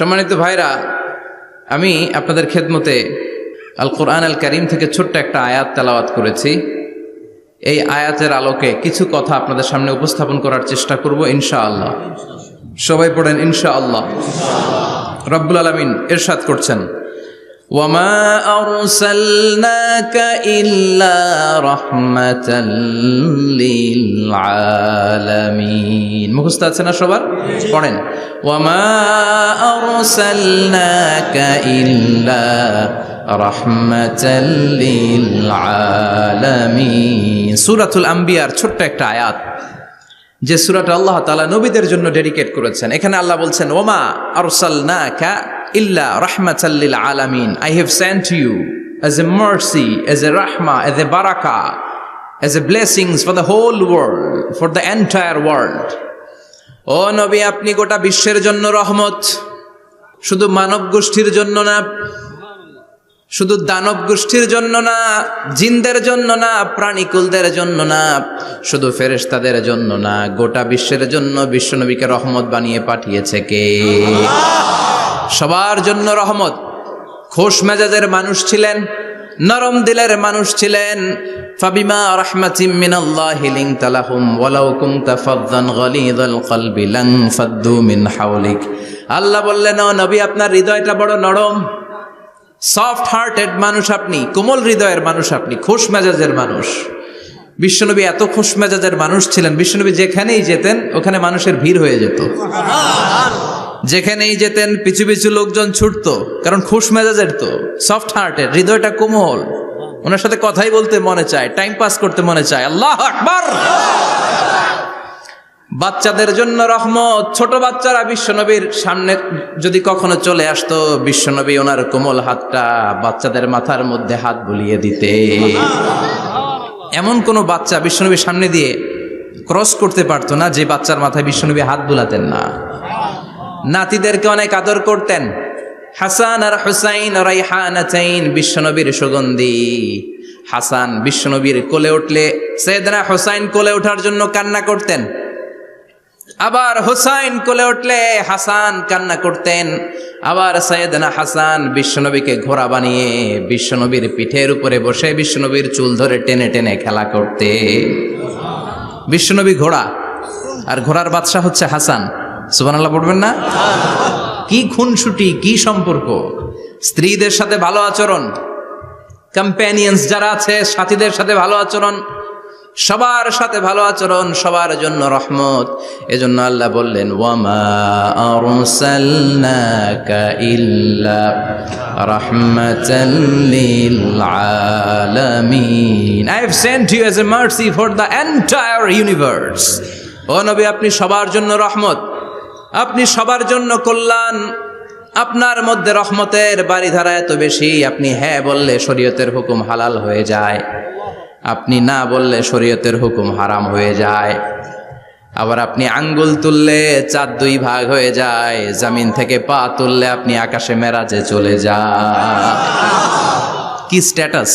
সম্মানিত ভাইরা, আমি আপনাদের খেদমতে আল কোরআন আল কারীম থেকে ছোট্ট একটা আয়াত তেলাওয়াত করেছি। এই আয়াতের আলোকে কিছু কথা আপনাদের সামনে উপস্থাপন করার চেষ্টা করব ইনশাআল্লাহ। সবাই পড়েন ইনশাআল্লাহ। রব্বুল আলামিন ইরশাদ করছেন, ওয়ামা আরসালনাকা ইল্লা রাহমাতাল লিল আলামিন। মুখস্থ আছে না সবার? পড়েন, ওয়ামা আরসালনাকা ইল্লা রাহমাতাল লিল আলামিন। সূরাতুল আম্বিয়ার ছোট্ট একটা আয়াত, যে সূরাটা আল্লাহ তাআলা নবীদের জন্য ডেডিকেট করেছেন। এখানে আল্লাহ বলছেন, ওয়ামা আরসালনাকা illa rahmatan lil alamin. I have sent you as a mercy, as a rahmah, as a barakah, as a blessings for the whole world, for the entire world. ও নবী, আপনি গোটা বিশ্বের জন্য রহমত, শুধু মানব গোষ্ঠীর জন্য না, শুধু দানব গোষ্ঠীর জন্য না, জিনদের জন্য না, প্রাণীকুলদের জন্য না, শুধু ফেরেশতাদের জন্য না, গোটা বিশ্বের জন্য বিশ্বনবীকে রহমত বানিয়ে পাঠিয়েছে কে? সবার জন্য রহমত। খোশ মেজাজের মানুষ ছিলেন, নরম দিলের মানুষ ছিলেন। ফাবিমা রাহমাতিম মিনাল্লাহি লিনতা লাহুম ওয়ালাউ কুনতা ফাযযান গালিযাল কলবি লানফাদ্দু মিন হাওলিক। আল্লাহ বললেন, ও নবী, আপনার হৃদয়টা বড় নরম, সফট হার্টেড মানুষ আপনি, কোমল হৃদয়ের মানুষ আপনি, খোশ মেজাজের মানুষ। বিশ্বনবী এত খোশ মেজাজের মানুষ ছিলেন, বিশ্বনবী যেখানেই যেতেন ওখানে মানুষের ভিড় হয়ে যেত। যেখানেই যেতেন পিছু পিছু লোকজন ছুটতো, কারণ খুশ মেজাজের তো, সফট হার্টের, হৃদয়টা কোমল, ওনার সাথে কথাই বলতে মনে চায়, টাইম পাস করতে মনে চায়। আল্লাহু আকবার। বাচ্চাদের জন্য রহমত। ছোট বাচ্চারা বিশ্বনবীর সামনে যদি কখনো চলে আসতো, বিশ্বনবী ওনার কোমল হাতটা বাচ্চাদের মাথার মধ্যে হাত বুলিয়ে দিতে। এমন কোনো বাচ্চা বিশ্বনবীর সামনে দিয়ে ক্রস করতে পারতো না যে বাচ্চার মাথায় বিশ্বনবী হাত বুলাতেন না। নাতিদেরকে অনেক আদর করতেন। হাসান আর হুসাইন রাইহানাতাইন, বিশ্বনবীর সুগন্ধি। হাসান বিশ্বনবীর কোলে উঠলে সাইয়েদনা হুসাইন কোলে ওঠার জন্য কান্না করতেন, আবার হুসাইন কোলে উঠলে হাসান কান্না করতেন। আবার সাইয়েদনা হাসান বিশ্বনবীকে ঘোড়া বানিয়ে বিশ্বনবীর পিঠের উপরে বসে বিশ্বনবীর চুল ধরে টেনে টেনে খেলা করতে। বিশ্বনবী ঘোড়া, আর ঘোড়ার বাদশা হচ্ছে হাসান। সুবহানাল্লাহ পড়বেন না? কি খুনসুটি, কি সম্পর্ক! স্ত্রীদের সাথে ভালো আচরণ, কম্প্যানিয়ন্স যারা আছে সাথীদের সাথে ভালো আচরণ, সবার সাথে ভালো আচরণ, সবার জন্য রহমত। এজন্য আল্লাহ বললেন, ওয়ামা আরসালনাকা ইল্লা রাহমাতাল লিল আলামিন। I have sent you as a mercy for the entire universe. ও নবী, আপনি সবার জন্য রহমত, আপনি সবার জন্য কল্যাণ। আপনার মধ্যে রহমতের বাড়িধারা এত বেশি, আপনি হ্যাঁ বললে শরীয়তের হুকুম হালাল হয়ে যায়, আপনি না বললে শরীয়তের হুকুম হারাম হয়ে যায়। আবার আপনি আঙ্গুল তুললে চাঁদ দুই ভাগ হয়ে যায়, জমিন থেকে পা তুললে আপনি আকাশে মেরাজে চলে যান। কি স্ট্যাটাস!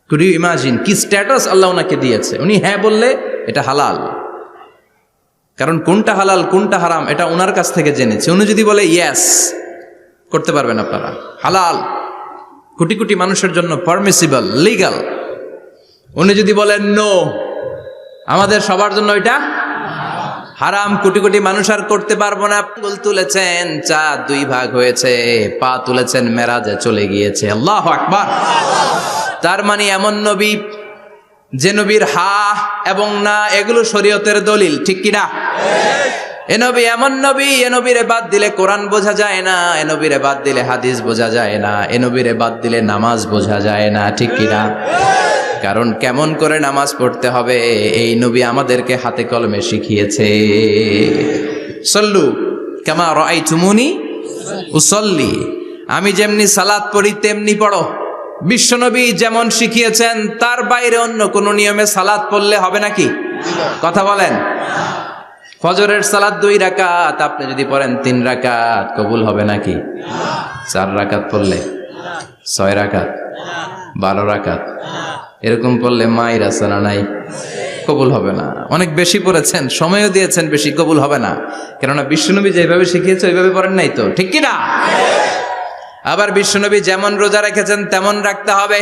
কুড ইউ ইমাজিন কি স্ট্যাটাস আল্লাহ ওনাকে দিয়েছে। উনি হ্যাঁ বললে এটা হালাল, কারণ কোনটা হালাল কোনটা হারাম এটা ওনার কাছ থেকে জেনেছে। উনি যদি বলে ইয়েস, করতে পারবেন আপনারা, হালাল, কোটি কোটি মানুষের জন্য পারমিসিবল, লিগ্যাল। উনি যদি বলেন নো, আমাদের সবার জন্য এটা হারাম, কোটি কোটি মানুষ আর করতে পারবো না। আঙ্গুল তুলেছেন, চাঁদ দুই ভাগ হয়েছে, পা তুলেছেন, মেরাজে চলে গিয়েছে। আল্লাহু আকবার। তার মানে এমন নবী যে নবীর হা এবং না এগুলো শরীয়তের দলিল, ঠিক কিনা? এ নবী এমন নবী, এ নবীরে বাদ দিলে কোরআন বোঝা যায় না, এ নবীরে বাদ দিলে হাদিস বোঝা যায় না, এ নবীরে বাদ দিলে নামাজ বোঝা যায় না, ঠিক কিনা? কারণ কেমন করে নামাজ পড়তে হবে এই নবী আমাদেরকে হাতে কলমে শিখিয়েছে। সল্লু কামা রাআইতুমুনি উসাল্লি, আমি যেমনি সালাত পড়ি তেমনি পড়ো। বিশ্বনবী যেমন শিখিয়েছেন তার বাইরে অন্য কোন নিয়মে সালাত পড়লে হবে নাকি? কথা বলেন। ফজরের সালাত 2 রাকাত, আপনি যদি পড়েন 3 রাকাত, কবুল হবে নাকি? 4 রাকাত পড়লে, 6 রাকাত, 12 রাকাত, এরকম পড়লে মায়ের আসে না নাই? কবুল হবে না। অনেক বেশি পড়েছেন, সময়ও দিয়েছেন বেশি, কবুল হবে না। কেননা বিশ্বনবী যেভাবে শিখিয়েছে ওইভাবে পড়েন নাই তো, ঠিক কি না? আবার বিশ্বনবী যেমন রোজা রেখেছেন তেমন রাখতে হবে।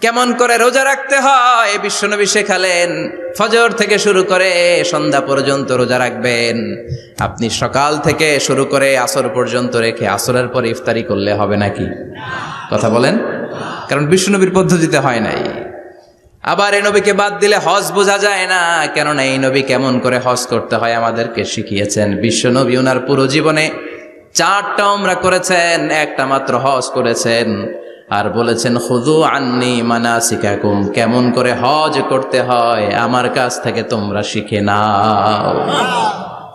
কেমন করে রোজা রাখতে হয় বিশ্বনবী শেখালেন। ফজর থেকে শুরু করে সন্ধ্যা পর্যন্ত রোজা রাখবেন। আপনি সকাল থেকে শুরু করে আসর পর্যন্ত রেখে আসরের পর ইফতারি করলে হবে নাকি? কথা বলেন। কারণ বিশ্বনবীর পদ্ধতিতে হয় নাই। আবার এই নবীকে বাদ দিলে হজ বোঝা যায় না, কেননা এই নবী কেমন করে হজ করতে হয় আমাদেরকে শিখিয়েছেন। বিশ্বনবী ওনার পুরো জীবনে 4টা উমরা করেছেন, একটা মাত্র হজ করেছেন। আর বলেছেন খুযু আন্নী মানাসিকাকুম, কেমন করে হজ করতে হয় আমার কাছ থেকে তোমরা শিখে নাও।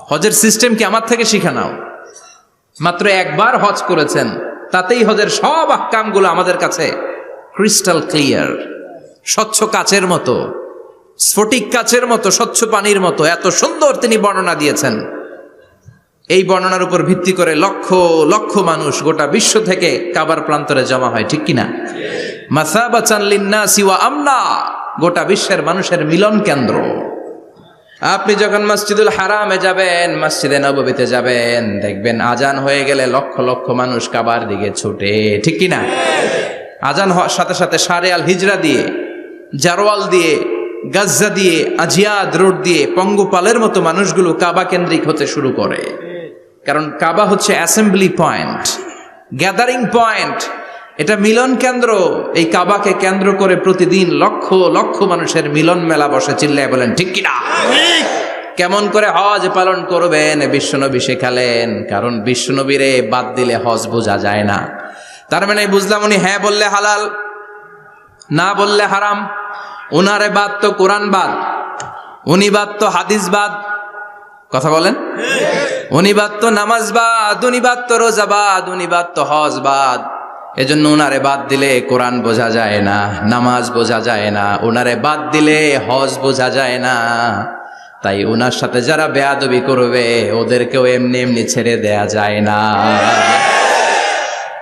হজের সিস্টেম কি আমার থেকে শিখে নাও। মাত্র একবার হজ করেছেন, তাতেই হজের সব আহকামগুলো আমাদের কাছে ক্রিস্টাল ক্লিয়ার, স্বচ্ছ কাচের মতো, স্ফটিক কাচের মতো, স্বচ্ছ পানির মতো এত সুন্দর তিনি বর্ণনা দিয়েছেন। এই বর্ণনার উপর ভিত্তি করে লক্ষ লক্ষ মানুষ গোটা বিশ্ব থেকে কাবার প্রান্তরে জমা হয়, ঠিক কিনা? মাসাবাতান লিন্নাসি ওয়া আমনা, গোটা বিশ্বের মানুষের মিলন কেন্দ্র। আপনি যখন মসজিদুল হারামে যাবেন, মসজিদে নববীতে যাবেন, দেখবেন আজান হয়ে গেলে লক্ষ লক্ষ মানুষ কাবার দিকে ছুটে, ঠিক কিনা? আজান হওয়ার সাথে সাথে শারে আল হিজরা দিয়ে, জারওয়াল দিয়ে, গাজ্জা দিয়ে, আজিয়াদ রোড দিয়ে পঙ্গপালের মতো মানুষগুলো কাবা কেন্দ্রিক হতে শুরু করে। কারণ কাবা হচ্ছে অ্যাসেম্বলি পয়েন্ট, গ্যাদারিং পয়েন্ট, এটা মিলন কেন্দ্র। এই কাবাকে কেন্দ্র করে প্রতিদিন লক্ষ লক্ষ মানুষের মিলন মেলা বসে। চিল্লায় বলেন ঠিক কিনা? কেমন করে হজ পালন করবেন বিশ্বনবী শেখালেন। কারণ বিশ্বনবীরে বাদ দিলে হজ বোঝা যায় না। তার মানে বুঝলাম উনি হ্যাঁ বললে হালাল, না বললে হারাম। উনারে বাদ তো কোরআন বাদ, উনি বাদ তো হাদিস বাদ। কথা বলেন। উনি বাদ তো নামাজ বাদ, উনি বাদ তো রোজা বাদ, উনি বাদ তো হজ বাদ। এজন্য উনারে বাদ দিলে কোরআন বোঝা যায় না, নামাজ বোঝা যায় না, উনারে বাদ দিলে হজ বোঝা যায় না। তাই উনার সাথে যারা বেয়াদবি করবে ওদেরকেও এমনি এমনি ছেড়ে দেয়া যায় না।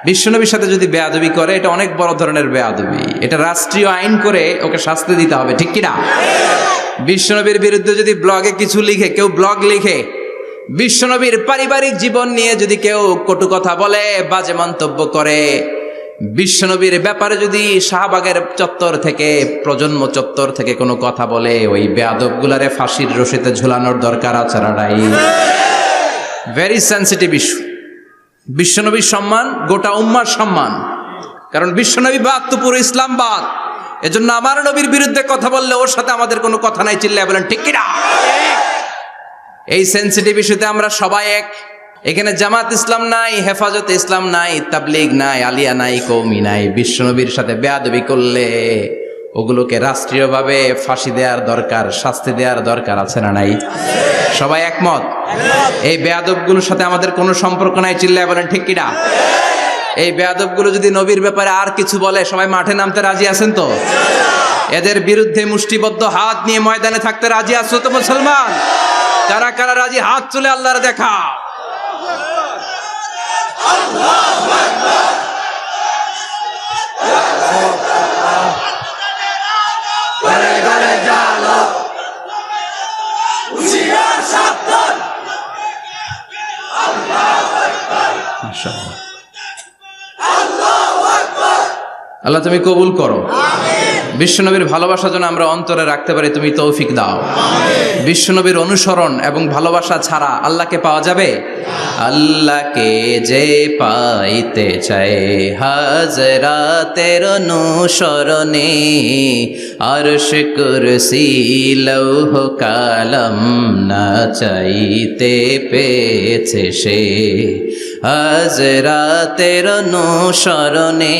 বিশ্বনবীর সাথে যদি বেয়াদবি করে এটা অনেক বড় ধরনের বেয়াদবি, এটা রাষ্ট্রীয় আইন করে ওকে শাস্তি দিতে হবে, ঠিক কিনা? বিশ্বনবীর বিরুদ্ধে যদি ব্লগে কিছু লিখে, কেউ ব্লগ লিখে, বিশ্বনবীর পারিবারিক জীবন নিয়ে যদি কেউ কটু কথা বলে, বাজে মন্তব্য করে, বিশ্বনবীর ব্যাপারে যদি শাহবাগের চত্বর থেকে, প্রজন্ম চত্বর থেকে কোনো কথা বলে, ওই বেয়াদবগুলারে ফাঁসির রশিতে ঝুলানোর দরকার আছে না নাই? Very sensitive issue. বিশ্বনবীর সম্মান গোটা উম্মার সম্মান। কারণ বিশ্বনবী বাদ তো পুরো ইসলাম বাদ। এজন্য আমার নবীর বিরুদ্ধে কথা বললে ওর সাথে আমাদের কোনো কথা নাই। চিল্লায় বলেন ঠিক কিনা? এই সেনসিটিভ ইস্যুতে আমরা সবাই এক। এখানে জামাত ইসলাম নাই, হেফাজত ইসলাম নাই, তাবলীগ নাই, আলিয়া নাই, কওমি নাই। বিশ্বনবীর সাথে বেয়াদবি করলে ওগুলোকে রাষ্ট্রীয়ভাবে ফাঁসি দেওয়ার দরকার, শাস্তি দেওয়ার দরকার আছে না নাই? সবাই একমত? এই বেয়াদবগুলোর সাথে আমাদের কোনো সম্পর্ক নাই। চিল্লায় বলেন ঠিক কিনা? এই বেয়াদবগুলো যদি নবীর ব্যাপারে আর কিছু বলে সবাই মাঠে নামতে রাজি আছেন তো? এদের বিরুদ্ধে মুষ্টিবদ্ধ হাত নিয়ে ময়দানে থাকতে রাজি আছো তো মুসলমান? কারা কারা রাজি হাত তুলে আল্লাহর দেখা। আল্লাহ তুমি কবুল করো। বিশ্বনবীর ভালোবাসা যেন আমরা অন্তরে রাখতে পারি, তুমি তৌফিক দাও। বিশ্বনবীর অনুসরণ এবং ভালোবাসা ছাড়া আল্লাহকে পাওয়া যাবে? আল্লাহকে যে পাইতে চায় হাজরাতের অনুসরণে, আরশ কুরসি লৌহ কালাম না চাইতে পেয়েছে সে। হাজরাতের অনুসরণে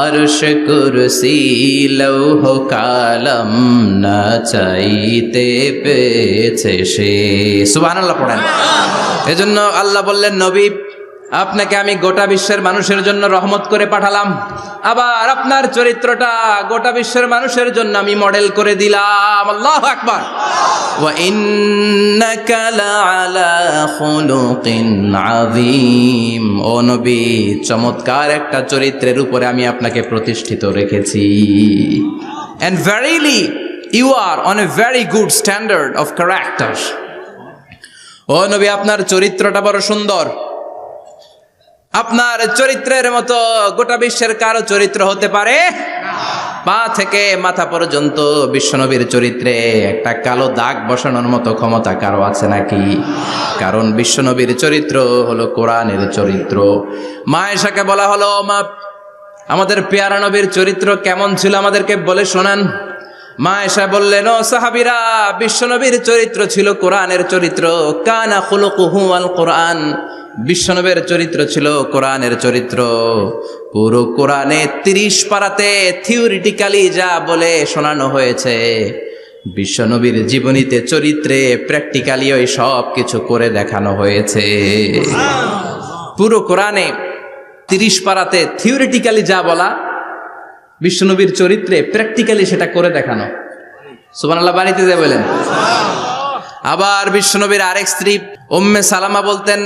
আরশ কুরসি লৌহ কালাম না চাইতে পেয়েছে সে। সুবহানাল্লাহ পড়েন। এজন্য আল্লাহ বললেন, নবী আপনাকে আমি গোটা বিশ্বের মানুষের জন্য রহমত করে পাঠালাম। আবার আপনার চরিত্রটা গোটা বিশ্বের মানুষের জন্য আমি মডেল করে দিলাম। আল্লাহু আকবার। ওয়া ইন্নাকা লাআলা খুলুকিন আযীম। ও নবী, চমৎকার একটা চরিত্রের উপরে আমি আপনাকে প্রতিষ্ঠিত রেখেছি। And verily you are on a very good standard of character. ও নবী, আপনার চরিত্রটা বড় সুন্দর। আপনার চরিত্রের মতো গোটা বিশ্বের কারো চরিত্র হতে পারে? পা থেকে মাথা পর্যন্ত বিশ্বনবীর চরিত্রে একটা কালো দাগ বসানোর মতো ক্ষমতা কারো আছে নাকি? কারণ বিশ্বনবীর চরিত্র হলো কোরআনের চরিত্র। মা আয়েশাকে বলা হলো, মা, আমাদের পেয়ারা নবীর চরিত্র কেমন ছিল আমাদেরকে বলে শোনান। মা আয়েশা বললেন, ও সাহাবীরা, বিশ্বনবীর চরিত্র ছিল কোরআনের চরিত্র। কানা খুলুকুহু আল কোরআন। বিশ্বনবীর চরিত্র ছিল কোরআনের চরিত্র। পুরো কোরআনে 30 পারাতে থিওরিটিক্যালি যা বলে শোনানো হয়েছে, বিশ্বনবীর জীবনীতে চরিত্রে প্র্যাকটিক্যালি ওই সব কিছু করে দেখানো হয়েছে। পুরো কোরআনে 30 পারাতে থিওরিটিক্যালি যা বলা, বিশ্বনবীর চরিত্রে প্র্যাকটিক্যালি সেটা করে দেখানো। সুবহানাল্লাহ, বাড়িতে যায় বলেন। আবার বিশ্বনবীর আরেক স্ত্রী উম্মে সালামা বলতেন,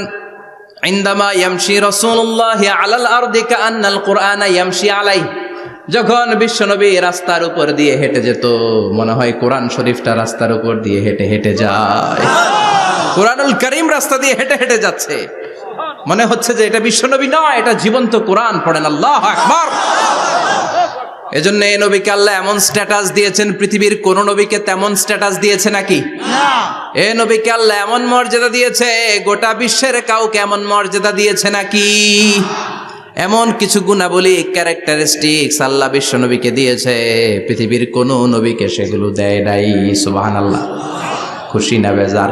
ইনদামা ইয়ামশি রাসূলুল্লাহ আলাল আরদি কাআন্নাল কুরআনা ইয়ামশি আলাইহি। যখন বিশ্বনবী রাস্তার উপর দিয়ে হেঁটে যেত, মনে হয় কোরআন শরীফটা রাস্তার উপর দিয়ে হেঁটে হেঁটে যায়। কোরআনুল কারীম রাস্তা দিয়ে হেঁটে হেঁটে যাচ্ছে, মনে হচ্ছে যে এটা বিশ্বনবী নয়, এটা জীবন্ত কোরআন। পড়েন আল্লাহু আকবার। এজন্য এই নবীকে আল্লাহ এমন স্ট্যাটাস দিয়েছেন, পৃথিবীর কোন নবীকে তেমন স্ট্যাটাস দিয়েছে নাকি? এ নবীকে আল্লাহ এমন মর্যাদা দিয়েছে, গোটা বিশ্বের কাউকে এমন মর্যাদা দিয়েছে নাকি? এমন কিছু গুণাবলী, ক্যারেক্টারিস্টিক্স আল্লাহ বিশ্ব নবীকে দিয়েছে, পৃথিবীর কোন নবীকে সেগুলো দেয় নাই। সুবহানাল্লাহ। খুশি না বেজার?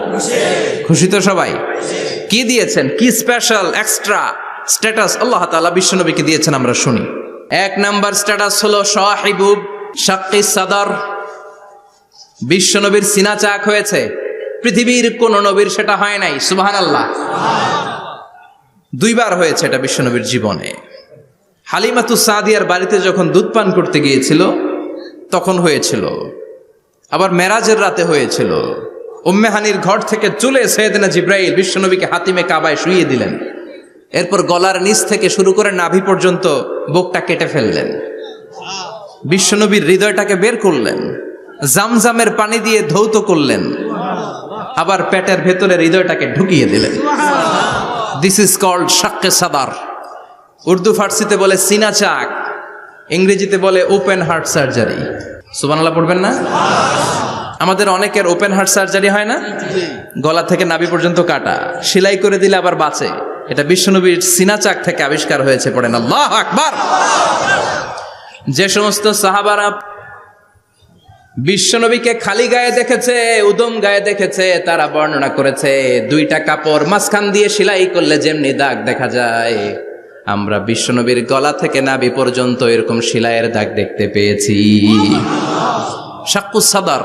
খুশি তো সবাই। কি দিয়েছেন, কি স্পেশাল এক্সট্রা স্ট্যাটাস আল্লাহ তাআলা বিশ্ব নবীকে দিয়েছেন আমরা শুনি। এক নাম্বার স্ট্যাটাস হলো সাহিবু শাক্কিস সাদর। বিশ্ব নবীর সিনা চাক হয়েছে, পৃথিবীর কোন নবীর সেটা হয় নাই। সুবহানাল্লাহ। 2 বার হয়েছে এটা বিশ্ব নবীর জীবনে। হালিমাতুস সাদিয়ার বাড়িতে যখন দুধ পান করতে গিয়েছিল তখন হয়েছিল, আবার মেরাজের রাতে হয়েছিল। উম্মে হানির ঘর থেকে চলে সাইয়েদনা জিবরাইল বিশ্ব নবীকে হাতিমে কাবায় শুইয়ে দিলেন। এরপর গলার নিচ থেকে শুরু করে নাভি পর্যন্ত বুকটা কেটে ফেললেন, বিশ্বনবীর হৃদয়টাকে বের করলেন, জামজামের পানি দিয়ে ধৌত করলেন, আবার পেটের ভেতরে হৃদয়টাকে ঢুকিয়ে দিলেন। দিস ইজ কল্ড শাক্কে সাদার। উর্দু ফার্সিতে বলে সিনা চাক, ইংরেজিতে বলে ওপেন হার্ট সার্জারি। সুবহানাল্লাহ পড়বেন না? আমাদের অনেকের ওপেন হার্ট সার্জারি হয় না, গলা থেকে নাভি পর্যন্ত কাটা, সেলাই করে দিলে আবার বাঁচে। এটা বিশ্বনবীর সিনা চাক থেকে আবিষ্কার হয়েছে। পড়েন আল্লাহু আকবার। যে সমস্ত সাহাবারা বিশ্বনবীকে খালি গায়ে দেখেছে, উদম গায়ে দেখেছে, তারা বর্ণনা করেছে 2টা কাপড় মাঝখান দিয়ে সেলাই করলে যেমনি দাগ দেখা যায়, আমরা বিশ্বনবীর গলা থেকে নাভি পর্যন্ত এরকম সেলাইয়ের দাগ দেখতে পেয়েছি। শাক্কুস সাদর,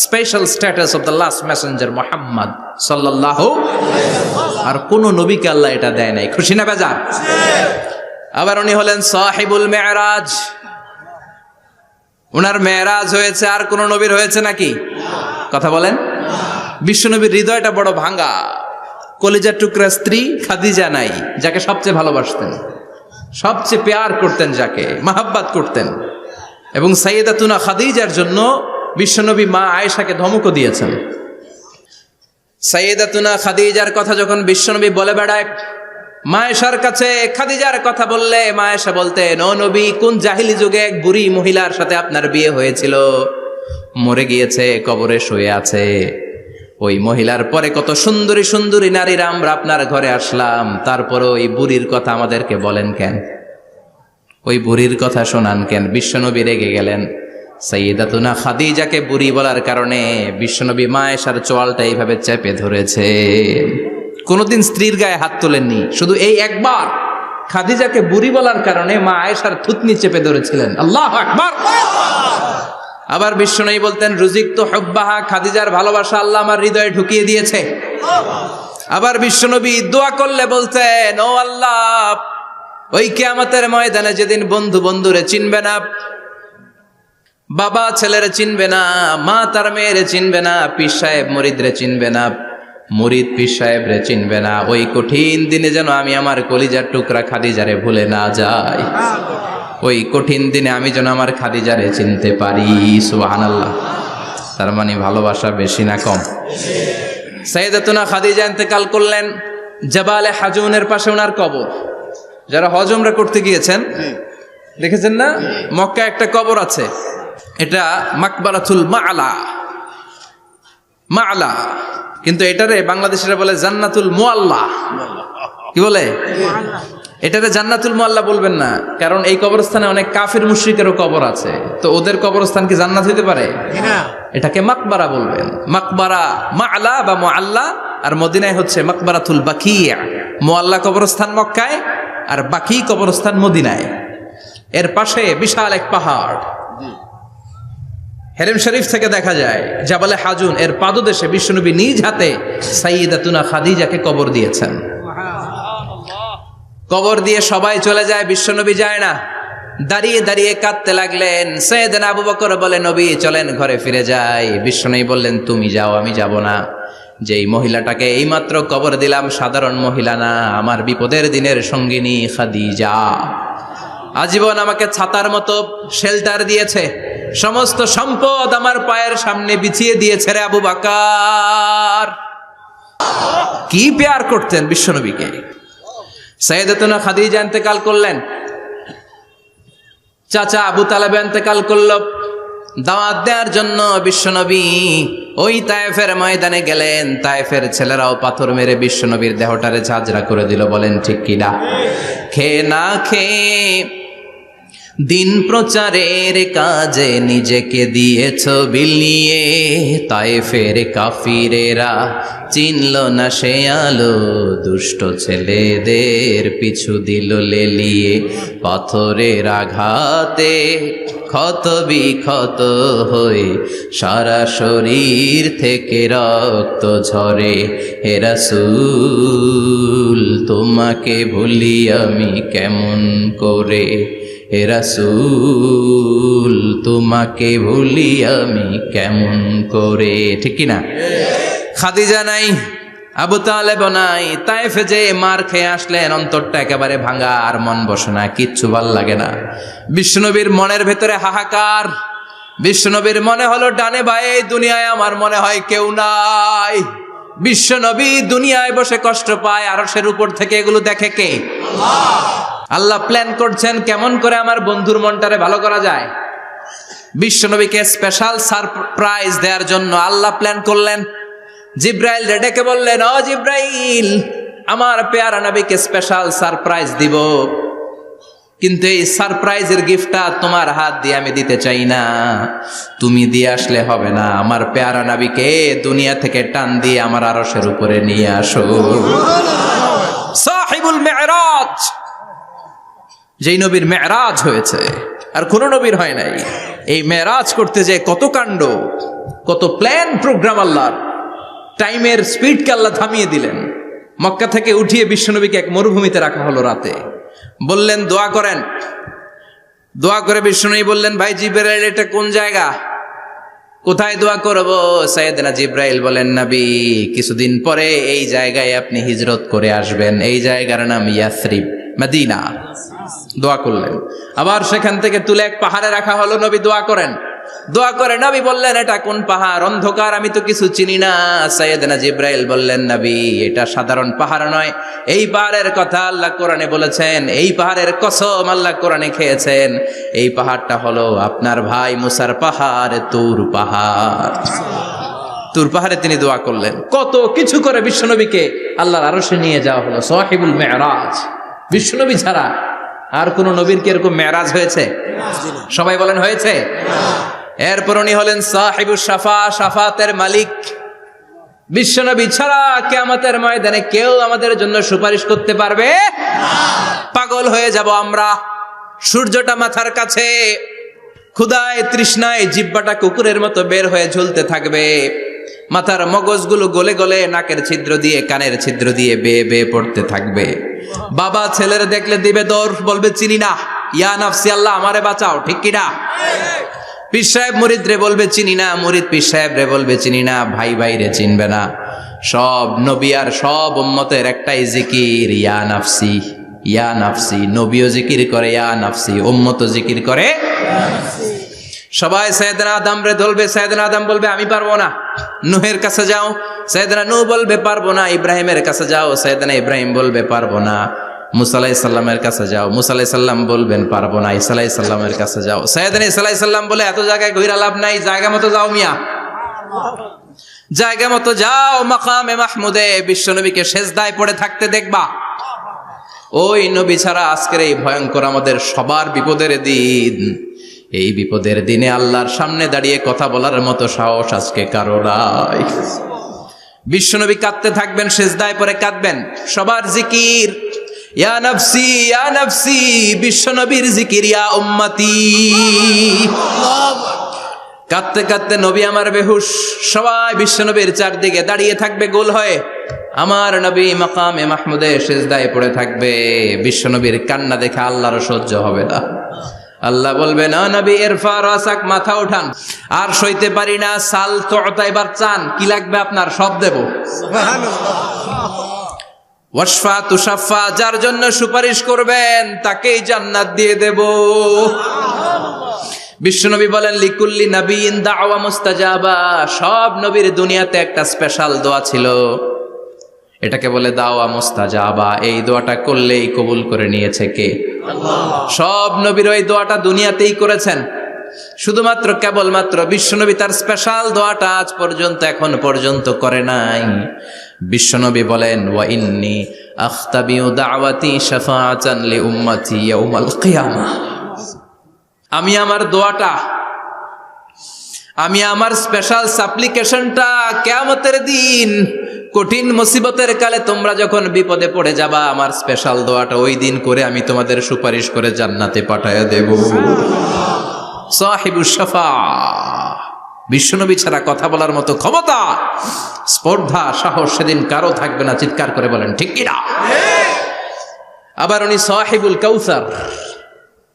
special status of the last Messenger Muhammad সাল্লাল্লাহু। আর কোন নবীকে আল্লাহ এটা দেয় নাই। খুশি না বেজার? আবার উনি হলেন সাহিবুল মেরাজ। উনার মেরাজ হয়েছে, আর কোন নবীর হয়েছে নাকি? কথা বলেন। বিশ্বনবীর হৃদয়টা বড় ভাঙা, কলিজার টুকরা স্ত্রী খাদিজা নাই, যাকে সবচেয়ে ভালোবাসতেন, সবচেয়ে প্যার করতেন, যাকে মাহাব্বাত করতেন। এবং সাইয়েদাতুনা খাদিজার জন্য বিশ্বনবী মা আয়েশাকে ধমকও দিয়েছেন। সাইয়েদাতুনা খাদিজার কথা যখন বিশ্বনবী বলে বেড়ায় মা আয়েশার কাছে, খাদিজার কথা বললে মা আয়েশা বলতেন, ও নবী, কোন জাহিলি যুগে এক বুড়ি মহিলার সাথে আপনার বিয়ে হয়েছিল, মরে গিয়েছে, কবরে শুয়ে আছে। ওই মহিলার পরে কত সুন্দরী সুন্দরী নারীরা আমরা আপনার ঘরে আসলাম, তারপরে ওই বুড়ির কথা আমাদেরকে বলেন কেন? ওই বুড়ির কথা শোনান কেন? বিশ্বনবী রেগে গেলেন। সাইয়েদাতুনা খাদিজাকে বুড়ি বলার কারণে বিশ্বনবী মা আয়েশার চোয়ালটা এইভাবে চেপে ধরেছে। কোনদিন স্ত্রীর গায়ে হাত তোলেননি, শুধু এই একবার খাদিজাকে বুড়ি বলার কারণে মা আয়েশার থুতনি চেপে ধরেছিলেন। আল্লাহু আকবার। আবার বিশ্বনবী বলতেন, রুজিকতু হুব্বাহা, খাদিজার ভালোবাসা আল্লাহ আমার হৃদয়ে ঢুকিয়ে দিয়েছে। আবার বিশ্বনবী দোয়া করলে বলতেন, ও আল্লাহ, ওই কিয়ামতের ময়দানে যেদিন বন্ধু বন্ধুরে চিনবে না, বাবা ছেলেরে চিনবে না, মা তার মেয়েরে চিনবে না, পীর সাহেব মুরিদরে চিনবে না, মুরিদ পীর সাহেবরে চিনবে না, ওই কঠিন দিনে যেন আমি আমার কলিজার টুকরা খাদিজারে ভুলে না যাই। ওই কঠিন দিনে আমি যেন আমার খাদিজারে চিনতে পারি। সুবহানাল্লাহ। তার মানে ভালোবাসা বেশি না কম? সাইয়েদাতুনা খাদিজা ইন্তেকাল করলেন, জাবালে হাজুনের পাশে ওনার কবর। যারা হজ উমরা করতে গিয়েছেন দেখেছেন না, মক্কা একটা কবর আছে, এটা মাকবারাতুল মা'লা। মা'লা, কিন্তু এটারে বাংলাদেশিরা বলে জান্নাতুল মুআল্লা। কি বলে? এটারে জান্নাতুল মুআল্লা বলবেন না, কারণ এই কবরস্থানে অনেক কাফির মুশরিকেরও কবর আছে, তো ওদের কবরস্থান কি জান্নাত হইতে পারে? এটাকে মাকবারা বলবেন। মাকবারা মা'লা বা মুআল্লা, আর মদিনায় হচ্ছে মাকবারাতুল বাকিয়া। মুআল্লা কবরস্থান মক্কায়, আর বাকি কবরস্থান মদিনায়। এর পাশে বিশাল এক পাহাড়, হেরেম শরীফ থেকে দেখা যায় জাবালে হাজুন, এর পাদদেশে বিশ্বনবী নিজ হাতে সাইয়্যিদাতুনা খাদিজাকে কবর দিয়েছেন। কবর দিয়ে সবাই চলে যায়, বিশ্বনবী যায় না। দাঁড়িয়ে দাঁড়িয়ে কাঁদতে লাগলেন। সাইয়েদনা আবু বকর বলে, নবী চলেন ঘরে ফিরে যাই। বিশ্বনবী বললেন, তুমি যাও, আমি যাব না। যেই মহিলাটাকে এইমাত্র কবর দিলাম সাধারণ মহিলা না, আমার বিপদের দিনের সঙ্গিনী খাদিজা। আজীবন আমাকে ছাতার মতো শেল্টার দিয়েছে, সমস্ত সম্পদ আমার পায়ের সামনে বিছিয়ে দিয়েছে রে আবু বকর। কি প্যার করতেন বিশ্বনবীকে। সাইয়েদাতুনা খাদিজা ইন্তেকাল করলেন, চাচা আবু তালেব ইন্তেকাল করলো। দাওয়াত দেওয়ার জন্য বিশ্বনবী ওই তায়েফের ময়দানে গেলেন। তায়েফের ছেলেরাও পাথর মেরে বিশ্বনবীর দেহটারে ঝাঁঝরা করে দিল। বলেন ঠিক কিনা? খেয়ে না খেয়ে দিন প্রচারের কাজে নিজেকে দিয়েছ বিলিয়ে। তায়েফের কাফিরেরা চিনল না সে আলো, দুষ্ট ছেলেদের পিছু দিল লেলিয়ে। পাথরের আঘাতে ক্ষত বিক্ষত হয়ে সারা শরীর থেকে রক্ত ঝরে। হে রাসূল তোমাকে ভুলি আমি কেমন করে, হে রাসূল তোমাকে ভুলি আমি কেমন করে। ঠিক কিনা? খাদিজা নাই, আবু তালেব নাই, তায়েফে যে মার খেয়ে আসলেন, অন্তরটা একেবারে ভাঙা, আর মন বসে না, কিচ্ছু ভাল লাগে না। বিশ্বনবীর মনের ভেতরে হাহাকার। বিশ্বনবীর মনে হলো ডানে বায়ে দুনিয়ায় আমার মনে হয় কেউ নাই। বিশ্বনবী দুনিয়ায় বসে কষ্ট পায়, আরশের উপর থেকে এগুলো দেখে কে? আল্লাহ প্ল্যান করছেন কেমন করে আমার বন্ধুর মনটারে ভালো করা যায়। বিশ্বনবীকে স্পেশাল সারপ্রাইজ দেওয়ার জন্য আল্লাহ প্ল্যান করলেন। জিব্রাইল ডেকে বললেন, ও জিব্রাইল, আমার পেয়ারা নবীকে স্পেশাল সারপ্রাইজ দিব, কিন্তু এই সারপ্রাইজের গিফটটা তোমার হাত দিয়ে আমি দিতে চাই না, তুমি দিয়ে আসলে হবে না। আমার পেয়ারা নবীকে দুনিয়া থেকে টান দিয়ে আমার আরশের উপরে নিয়ে আসো। সাহিবুল মেরাজ, যেই নবীর মেরাজ হয়েছে আর কোন নবীর হয় নাই। এই মেরাজ করতে যে কত কাণ্ড, কত প্ল্যান প্রোগ্রাম আল্লাহর। টাইমের স্পিডকে আল্লাহ থামিয়ে দিলেন। মক্কা থেকে উঠিয়ে বিশ্বনবীকে এক মরুভূমিতে রাখা হলো রাতে। বললেন দোয়া করেন। দোয়া করে বিশ্বনবী বললেন, ভাই জিবরাইল, এটা কোন জায়গা, কোথায় দোয়া করব? সাইয়েদনা জিবরাইল বলেন, নবী কিছুদিন পরে এই জায়গায় আপনি হিজরত করে আসবেন, এই জায়গার নাম ইয়াসরিব, মদিনা। দোয়া করলেন। আবার সেখান থেকে তুলে এক পাহাড়ে রাখা হলো, নবী দোয়া করেন। দোয়া করে নবী বললেন, এটা কোন পাহাড়? অন্ধকার, আমি তো কিছু চিনি না। সাইয়েদনা জিবরাইল বললেন, নবী এটা সাধারণ পাহাড় নয়, এই পাহাড়ের কথা আল্লাহ কোরআনে বলেছেন, এই পাহাড়ের কসম আল্লাহ কোরআনে খেয়েছেন। এই পাহাড়টা হলো আপনার ভাই মুসার পাহাড়, তুর পাহাড়। তুর পাহাড়ে তিনি দোয়া করলেন। কত কিছু করে বিশ্বনবীকে আল্লাহর আরশে নিয়ে যাওয়া হলো। সাহিবুল মেরাজ। বিশ্বনবী ছাড়া আর কোন নবীর কি এরকম মেরাজ হয়েছে? সবাই বলেন হয়েছে। এরপর উনি হলেন সাহিবুস শাফা, শাফাতের মালিক। বিশ্বনবী ছাড়া কিয়ামতের ময়দানে কেউ আমাদের জন্য সুপারিশ করতে পারবে না। পাগল হয়ে যাব আমরা। সূর্যটা মাথার কাছে, ক্ষুধায় তৃষ্ণায় জিহ্বাটা কুকুরের মতো বের হয়ে ঝুলতে থাকবে। মাথার মগজগুলো গলে গলে নাকের ছিদ্র দিয়ে, কানের ছিদ্র দিয়ে বেয়ে বেয়ে পড়তে থাকবে। বাবা ছেলের দেখলে দিবে দৌড়, বলবে চিনি না, ইয়া নাফসি, আল্লাহ আমারে বাঁচাও। ঠিক কিনা? পীর সাহেব মুরিদ রে বলবে চিনি না, মুরিদ পীর সাহেব রে বলবে চিনি না, ভাই ভাই রে চিনবে না। সব নবী আর সব উম্মতের একটাই জিকির, ইয়া নাফসি, ইয়া নাফসি। নবীও জিকির করে ইয়া নাফসি, উম্মতও জিকির করে। সবাই সাইয়েদনা আদম রে ধরবে, সাইয়েদনা আদম বলবে আমি পারবো না। নূহের কাছে যাও, সাইয়েদনা নূহ বলবে পারবো না। ইব্রাহিমের কাছে যাও, সাইয়েদনা ইব্রাহিম বলবে পারবো না। মুসা আলাইহিস সালামের কাছে যাও, মুসা আলাইহিস সালাম বলবেন পারবো না। ঈসা আলাইহিস সালামের কাছে যাও, সাইয়েদনা ঈসা আলাইহিস সালাম বলে এত জায়গায় ঘুরে লাভ নাই, জায়গা মতো যাও মিয়া, জায়গা মতো যাও। মাকামে মাহমুদে বিশ্বনবীকে সেজদায় পড়ে থাকতে দেখবা। ওই নবী ছাড়া আজকের এই ভয়ঙ্কর আমাদের সবার বিপদের দিন, এই বিপদের দিনে আল্লাহর সামনে দাঁড়িয়ে কথা বলার মতো সাহস আজকে কারো নাই। বিশ্বনবী কাঁদতে থাকবেন, সেজদায় পড়ে কাঁদবেন। সবার জিকির ইয়া নফসি ইয়া নফসি, বিশ্বনবীর জিকির ইয়া উম্মতি। কাঁদতে কাঁদতে নবী আমার বেহুশ, সবাই বিশ্বনবীর চারদিকে দাঁড়িয়ে থাকবে গোল হয়ে। আমার নবী মাকামে মাহমুদে সেজদায় পড়ে থাকবে। বিশ্বনবীর কান্না দেখে আল্লাহর সহ্য হবে না। আল্লাহ বলবে না নবী ইরফা রাসাক, মাথা উঠান, আর সইতে পারি না। সাল তুতা, এবার চান, কি লাগবে আপনার সব দেব। ওয়াশফা তুশাফা, যার জন্য সুপারিশ করবেন তাকেই জান্নাত দিয়ে দেব। বিশ্বনবী বলেন লিকুল্লি নবিয়িন দাওয়া মুস্তাজাবা, সব নবীর দুনিয়াতে একটা স্পেশাল দোয়া ছিল, এটাকে বলে দাওয়া মুস্তাজাবা। এই দোয়াটা করলেই কবুল করে নিয়েছে কে? আল্লাহ। সব নবীর ওই দোয়াটা দুনিয়াতেই করেছেন, শুধুমাত্র কেবলমাত্র বিশ্বনবী তার স্পেশাল দোয়াটা আজ পর্যন্ত এখন পর্যন্ত করে নাই। বিশ্বনবী বলেন ওয়া ইন্নী আখতাবিউ দাওয়াতি শাফাআতান লি উম্মতি ইয়াউমাল কিয়ামাহ, আমি আমার দোয়াটা, আমি আমার স্পেশাল সাপ্লিকেশনটা কিয়ামতের দিন কঠিন মুসিবতের কালে তোমরা যখন বিপদে পড়ে যাবা, আমার স্পেশাল দোয়াটা ওই দিন করে আমি তোমাদের সুপারিশ করে জান্নাতে পাঠায়া দেব। সাহিবুশ শাফাআহ, বিশ্বনবী ছাড়া কথা বলার মতো ক্ষমতা, স্পর্ধা, সাহস সেদিন কারো থাকবে না। চিৎকার করে বলেন ঠিক কি না? আবার উনি সাহিবুল কাউসার,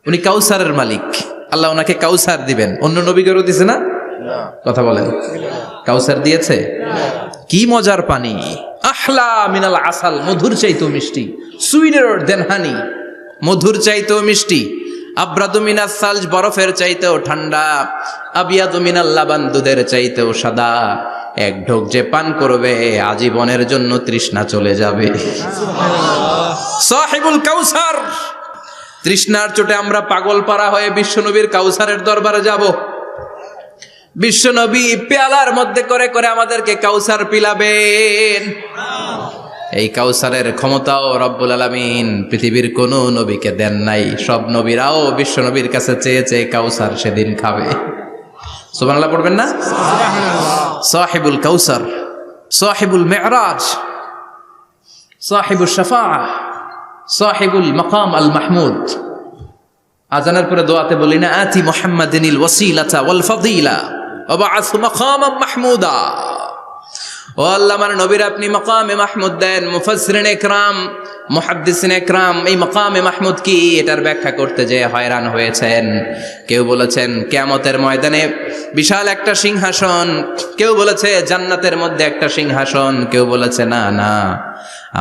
উনি কাউসারের মালিক। আল্লাহ ওনাকে কাউসার দিবেন। অন্য নবীদেরও দিছে না? কথা বলেন, কাউসার দিয়েছে? কি মজার পানি, আহলা মিনাল আসাল, মধুর চাইতেও মিষ্টি, সুইটার দেন হানি, মধুর চাইতেও মিষ্টি। আব্রাদু মিনাস সালজ, বরফের চাইতেও ঠান্ডা। আবিয়াদু মিনাল লাবান, দুধের চাইতেও সাদা। এক ঢোক যে পান করবে আজীবনের জন্য তৃষ্ণা চলে যাবে। সাহিবুল কাউসার, তৃষ্ণার চোটে আমরা পাগল পারা হয়ে বিশ্বনবীর কাউসারের দরবারে যাব। বিশ্বনবী পেয়ালার মধ্যে করে করে আমাদেরকে কাউসার পিলাবেন। এই কাউসারের ক্ষমতাও রব্বুল আলামিন পৃথিবীর কোন নবীকে দেন নাই। সব নবীরাও বিশ্বনবীর কাছে চেয়ে চেয়ে কাউসার সেদিন খাবে। সুবহানাল্লাহ পড়বেন না? সাহিবুল কাউসার, সাহিবুল মিরাজ, সাহিবুশ শাফাআহ, সাহিবুল মাকাম আল মাহমুদ। আজানের পরে দোয়াতে বলি না আতি মুহাম্মাদিনিল ওয়াসিলাতা ওয়াল ফাদিলা ওয়া বা'আথ মাকামান মাহমুদা। ও আল্লাহ, আমার নবীর আপনি মাকামে মাহমুদ দেন। মুফাসসিরিন ইকরাম, মুহাদ্দিসিন ইকরাম এই মাকামে মাহমুদ কি এটার ব্যাখ্যা করতে যে হয়রান হয়েছেন। কেউ বলেছেন কিয়ামতের ময়দানে বিশাল একটা সিংহাসন, কেউ বলেছে জান্নাতের মধ্যে একটা সিংহাসন, কেউ বলেছে না না,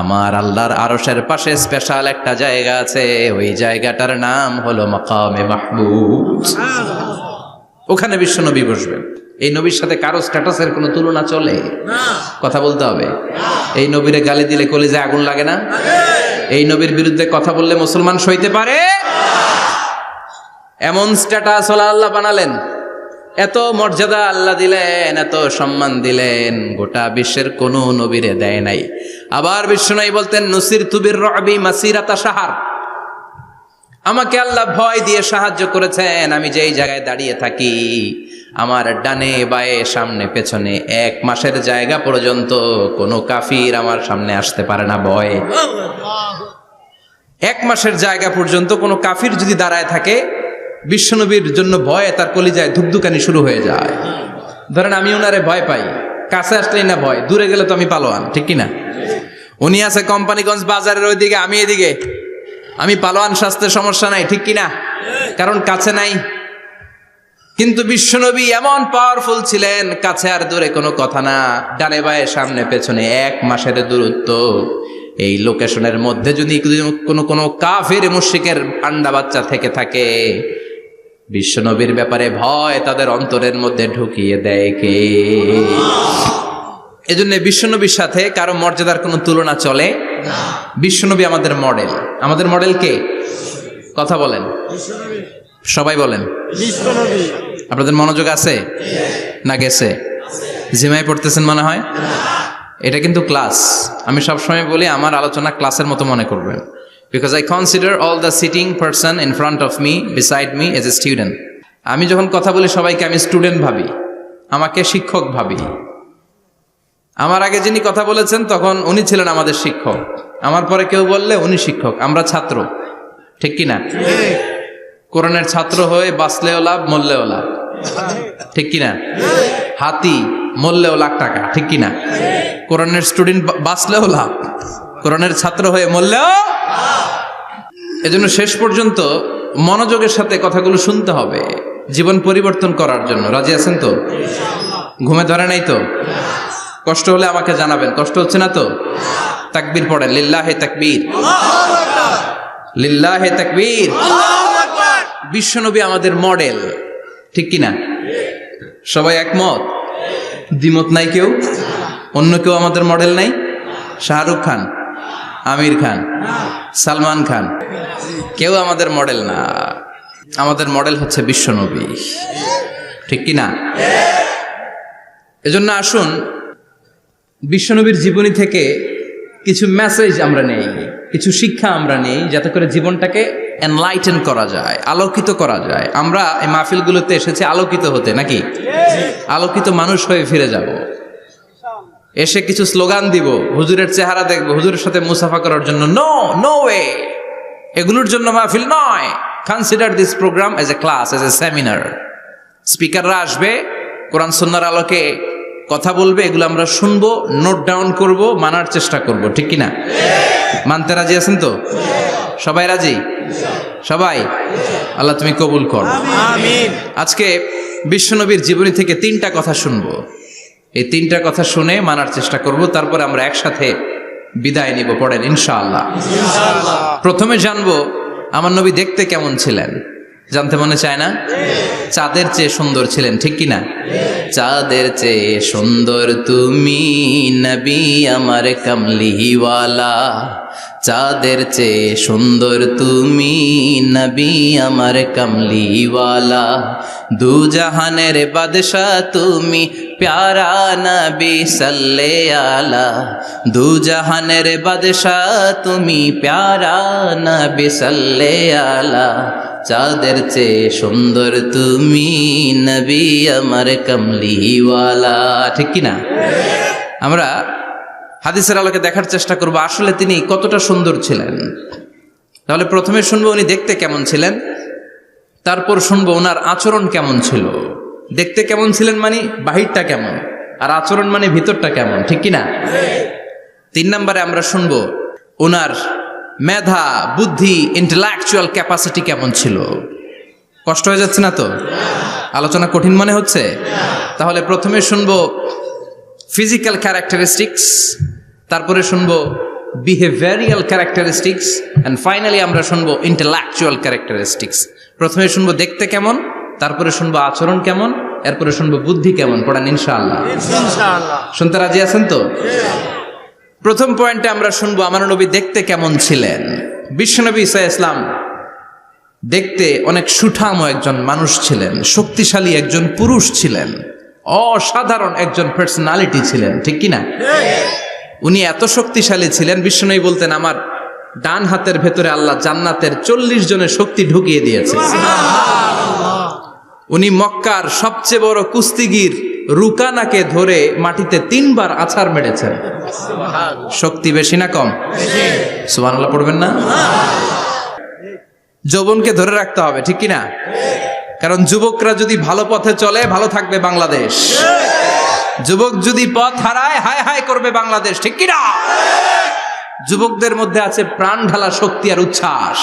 আমার আল্লাহর আরশের পাশে স্পেশাল একটা জায়গা আছে, ওই জায়গাটার নাম হলো মাকামে মাহমুদ। ওখানে বিশ্বনবী বসবেন। এই নবীর সাথে কারো স্ট্যাটাসের কোনো তুলনা চলে? কথা বলতে হবে। এই নবীরে গালি দিলে কলিজায় আগুন লাগে না? এই নবীর বিরুদ্ধে কথা বললে মুসলমান সইতে পারে? এমন স্ট্যাটাস হলো আল্লাহ বানালেন, এত মর্যাদা আল্লাহ দিলেন, এত সম্মান দিলেন, গোটা বিশ্বের কোনো নবীরে দেয় নাই। আবার বিশ্বনবী বলতেন নুসিরতু বির-রু'বি মাসিরাতা শাহর, আমাকে আল্লাহ ভয় দিয়ে সাহায্য করেছেন। আমি যেই জায়গায় দাঁড়িয়ে থাকি, আমার ডানে বায়ে সামনে পেছনে 1 মাসের জায়গা পর্যন্ত কোনো কাফির আমার সামনে আসতে পারে না ভয়ে। 1 মাসের জায়গা পর্যন্ত কোনো কাফির যদি দাঁড়ায় থাকে, বিশ্বনবীর জন্য ভয়ে তার কলিজায় ধুকধুকানি শুরু হয়ে যায়। ধরেন আমি ওনারে ভয় পাই, কাছে আসলেই না ভয়, দূরে গেলে তো আমি পালোয়ান, ঠিক কিনা? উনি আছে কোম্পানিগঞ্জ বাজারের ওইদিকে, আমি এদিকে, আমি পালোয়ান, স্বাস্থ্যের সমস্যা নাই, ঠিক কিনা? কারণ কাছে নাই। কিন্তু বিশ্বনবী এমন পাওয়ারফুল ছিলেন, কাছে আর দূরে কোনো কথা না, ডানে বায়ে সামনে পেছনে 1 মাসের দূরত্ব। এই লোকেশনের মধ্যে যদি কোনো কাফির মুশরিকের আন্ডা বাচ্চা থেকে থাকে, বিশ্বনবীর ব্যাপারে ভয় তাদের অন্তরের মধ্যে ঢুকিয়ে দেয় কে? এজন্য বিশ্বনবীর সাথে কারো মর্যাদার কোনো তুলনা চলে না। বিশ্বনবী আমাদের মডেল। আমাদের মডেল কে? কথা বলেন, সবাই বলেন। আপনাদের মনোযোগ আছে না গেছে? জিমাই পড়তেছেন মনে হয়। এটা কিন্তু ক্লাস। আমি সবসময় বলি আমার আলোচনা ক্লাসের মতো মনে করবেন, because I consider all the sitting person in front of me beside me as a student. আমি যখন কথা বলি সবাইকে আমি স্টুডেন্ট ভাবি, আমাকে শিক্ষক ভাবি। আমার আগে যিনি কথা বলেছেন তখন উনি ছিলেন আমাদের শিক্ষক, আমার পরে কেউ বললে উনি শিক্ষক, আমরা ছাত্র। ঠিক কিনা? কোরআনের ছাত্র হয়ে বাঁচলেও লাভ, মরলেও লাভ। ঠিক কিনা? হাতি মরলেও লাখ টাকা। ঠিক কিনা? কোরআনের স্টুডেন্ট বাঁচলেও লাভ, কোরআনের ছাত্র হয়ে মরলেও। এজন্য শেষ পর্যন্ত মনোযোগের সাথে কথাগুলো শুনতে হবে জীবন পরিবর্তন করার জন্য। রাজি আছেন তো? ঘুমে ধরে নাই তো? কষ্ট হলে আমাকে জানাবেন। কষ্ট হচ্ছে না তো? তাকবীর পড়েন, লিল্লাহে তাকবীর, লিল্লাহে তাকবীর। বিশ্বনবী আমাদের মডেল। ঠিক কিনা? সবাই একমত? দ্বিমত নাই কেউ? অন্য কেউ আমাদের মডেল নাই? শাহরুখ খান, আমির খান, সালমান খান, কেউ আমাদের মডেল না। আমাদের মডেল হচ্ছে বিশ্বনবী। ঠিক কিনা? এজন্য আসুন বিশ্বনবীর জীবনী থেকে কিছু মেসেজ আমরা নেই, কিছু শিক্ষা আমরা নেই, যাতে করে জীবনটাকে এনলাইটেন করা যায়, আলোকিত করা যায়। আমরা এই মাহফিলগুলোতে এসেছি আলোকিত হতে, নাকি? আলোকিত মানুষ হয়ে ফিরে যাব। এসে কিছু স্লোগান দিব, হুজুরের চেহারা দেখবো, হুজুরের সাথে মুসাফা করার জন্য। No, no way. এগুলোর জন্য মাহফিল নয়। Consider this programme as a class, as a seminar. স্পিকাররা আসবে, কোরআন সুন্নাহর আলোকে কথা বলবে, এগুলো আমরা শুনবো, নোট ডাউন করব, মানার চেষ্টা করব। ঠিক কিনা? মানতে রাজি আছেন তো? সবাই রাজি? সবাই? আল্লাহ তুমি কবুল করো। আমিন। আজকে বিশ্বনবীর জীবনী থেকে 3টা কথা শুনবো। এই 3টা কথা শুনে মানার চেষ্টা করব, তারপরে আমরা একসাথে বিদায় নিব। পড়েন ইনশাআল্লাহ। প্রথমে জানবো আমার নবী দেখতে কেমন ছিলেন। জানতে মনে চায় না? চাঁদের চেয়ে সুন্দর ছিলেন। ঠিক কিনা? চাঁদের চেয়ে সুন্দর তুমি নবী আমার কামলিওয়ালা। চাঁদের চেয়ে সুন্দর তুমি নবী আমার কামলিওয়ালা। দু জাহানের বাদশাহ তুমি প্যারা নবী সাল্লে আলা। দু জাহানের বাদশাহ তুমি প্যারা নবী সাল্লে আলা। চাঁদের চেয়ে সুন্দর তুমি নবী আমার কামলিওয়ালা। ঠিক কিনা? আমরা হাদিসের আলোকে দেখার চেষ্টা করব আসলে তিনি কতটা সুন্দর ছিলেন। তাহলে প্রথমে শুনবো উনি দেখতে কেমন ছিলেন, তারপর শুনবো ওনার আচরণ কেমন ছিল। দেখতে কেমন ছিলেন মানে বাহিরটা কেমন, আর আচরণ মানে ভিতরটা কেমন। ঠিক কিনা? 3 নম্বরে আমরা শুনবো ওনার মেধা, বুদ্ধি, ইন্টেলেকচুয়াল ক্যাপাসিটি কেমন ছিল। কষ্ট হয়ে যাচ্ছে না তো? আলোচনা কঠিন মনে হচ্ছে? তাহলে প্রথমে শুনবো ফিজিক্যাল ক্যারেক্টারিস্টিক্স, তারপরে শুনবো বিহেভিয়ারিয়াল ক্যারেক্টারিস্টিক্স, এন্ড ফাইনালি আমরা শুনবো ইন্টেলেকচুয়াল ক্যারেক্টারিস্টিক্স। প্রথমে শুনবো দেখতে কেমন, তারপরে শুনবো আচরণ কেমন, এরপরে শুনবো বুদ্ধি কেমন। পড়েন ইনশাআল্লাহ। ইনশাআল্লাহ। শুনতে রাজি আছেন তো? প্রথম পয়েন্টে আমরা শুনবো আমার নবী দেখতে কেমন ছিলেন। বিশ্বনবী ঈসা ইসলাম দেখতে অনেক সুঠাম একজন মানুষ ছিলেন, শক্তিশালী একজন পুরুষ ছিলেন, অসাধারণ একজন পার্সোনালিটি ছিলেন। ঠিক কিনা? উনি এত শক্তিশালী ছিলেন, বিশ্বনবী বলতেন আমার ডান হাতের ভেতরে আল্লাহ জান্নাতের 40 জনের শক্তি ঢুকিয়ে দিয়েছে। উনি মক্কার সবচেয়ে বড় কুস্তিগির রুকানাকে ধরে মাটিতে 3 বার আছাড় মেরেছেন। শক্তি বেশি না কম? সুবহানাল্লাহ পড়বেন না? যৌবনকে ধরে রাখতে হবে। ঠিক কিনা? কারণ যুবকরা যদি ভালো পথে চলে ভালো থাকবে বাংলাদেশ। যুবক যদি পথ হারায় হায় হায় করবে বাংলাদেশ। ঠিক কিনা? যুবকদের মধ্যে আছে প্রাণ ঢালা শক্তি আর উচ্ছ্বাস।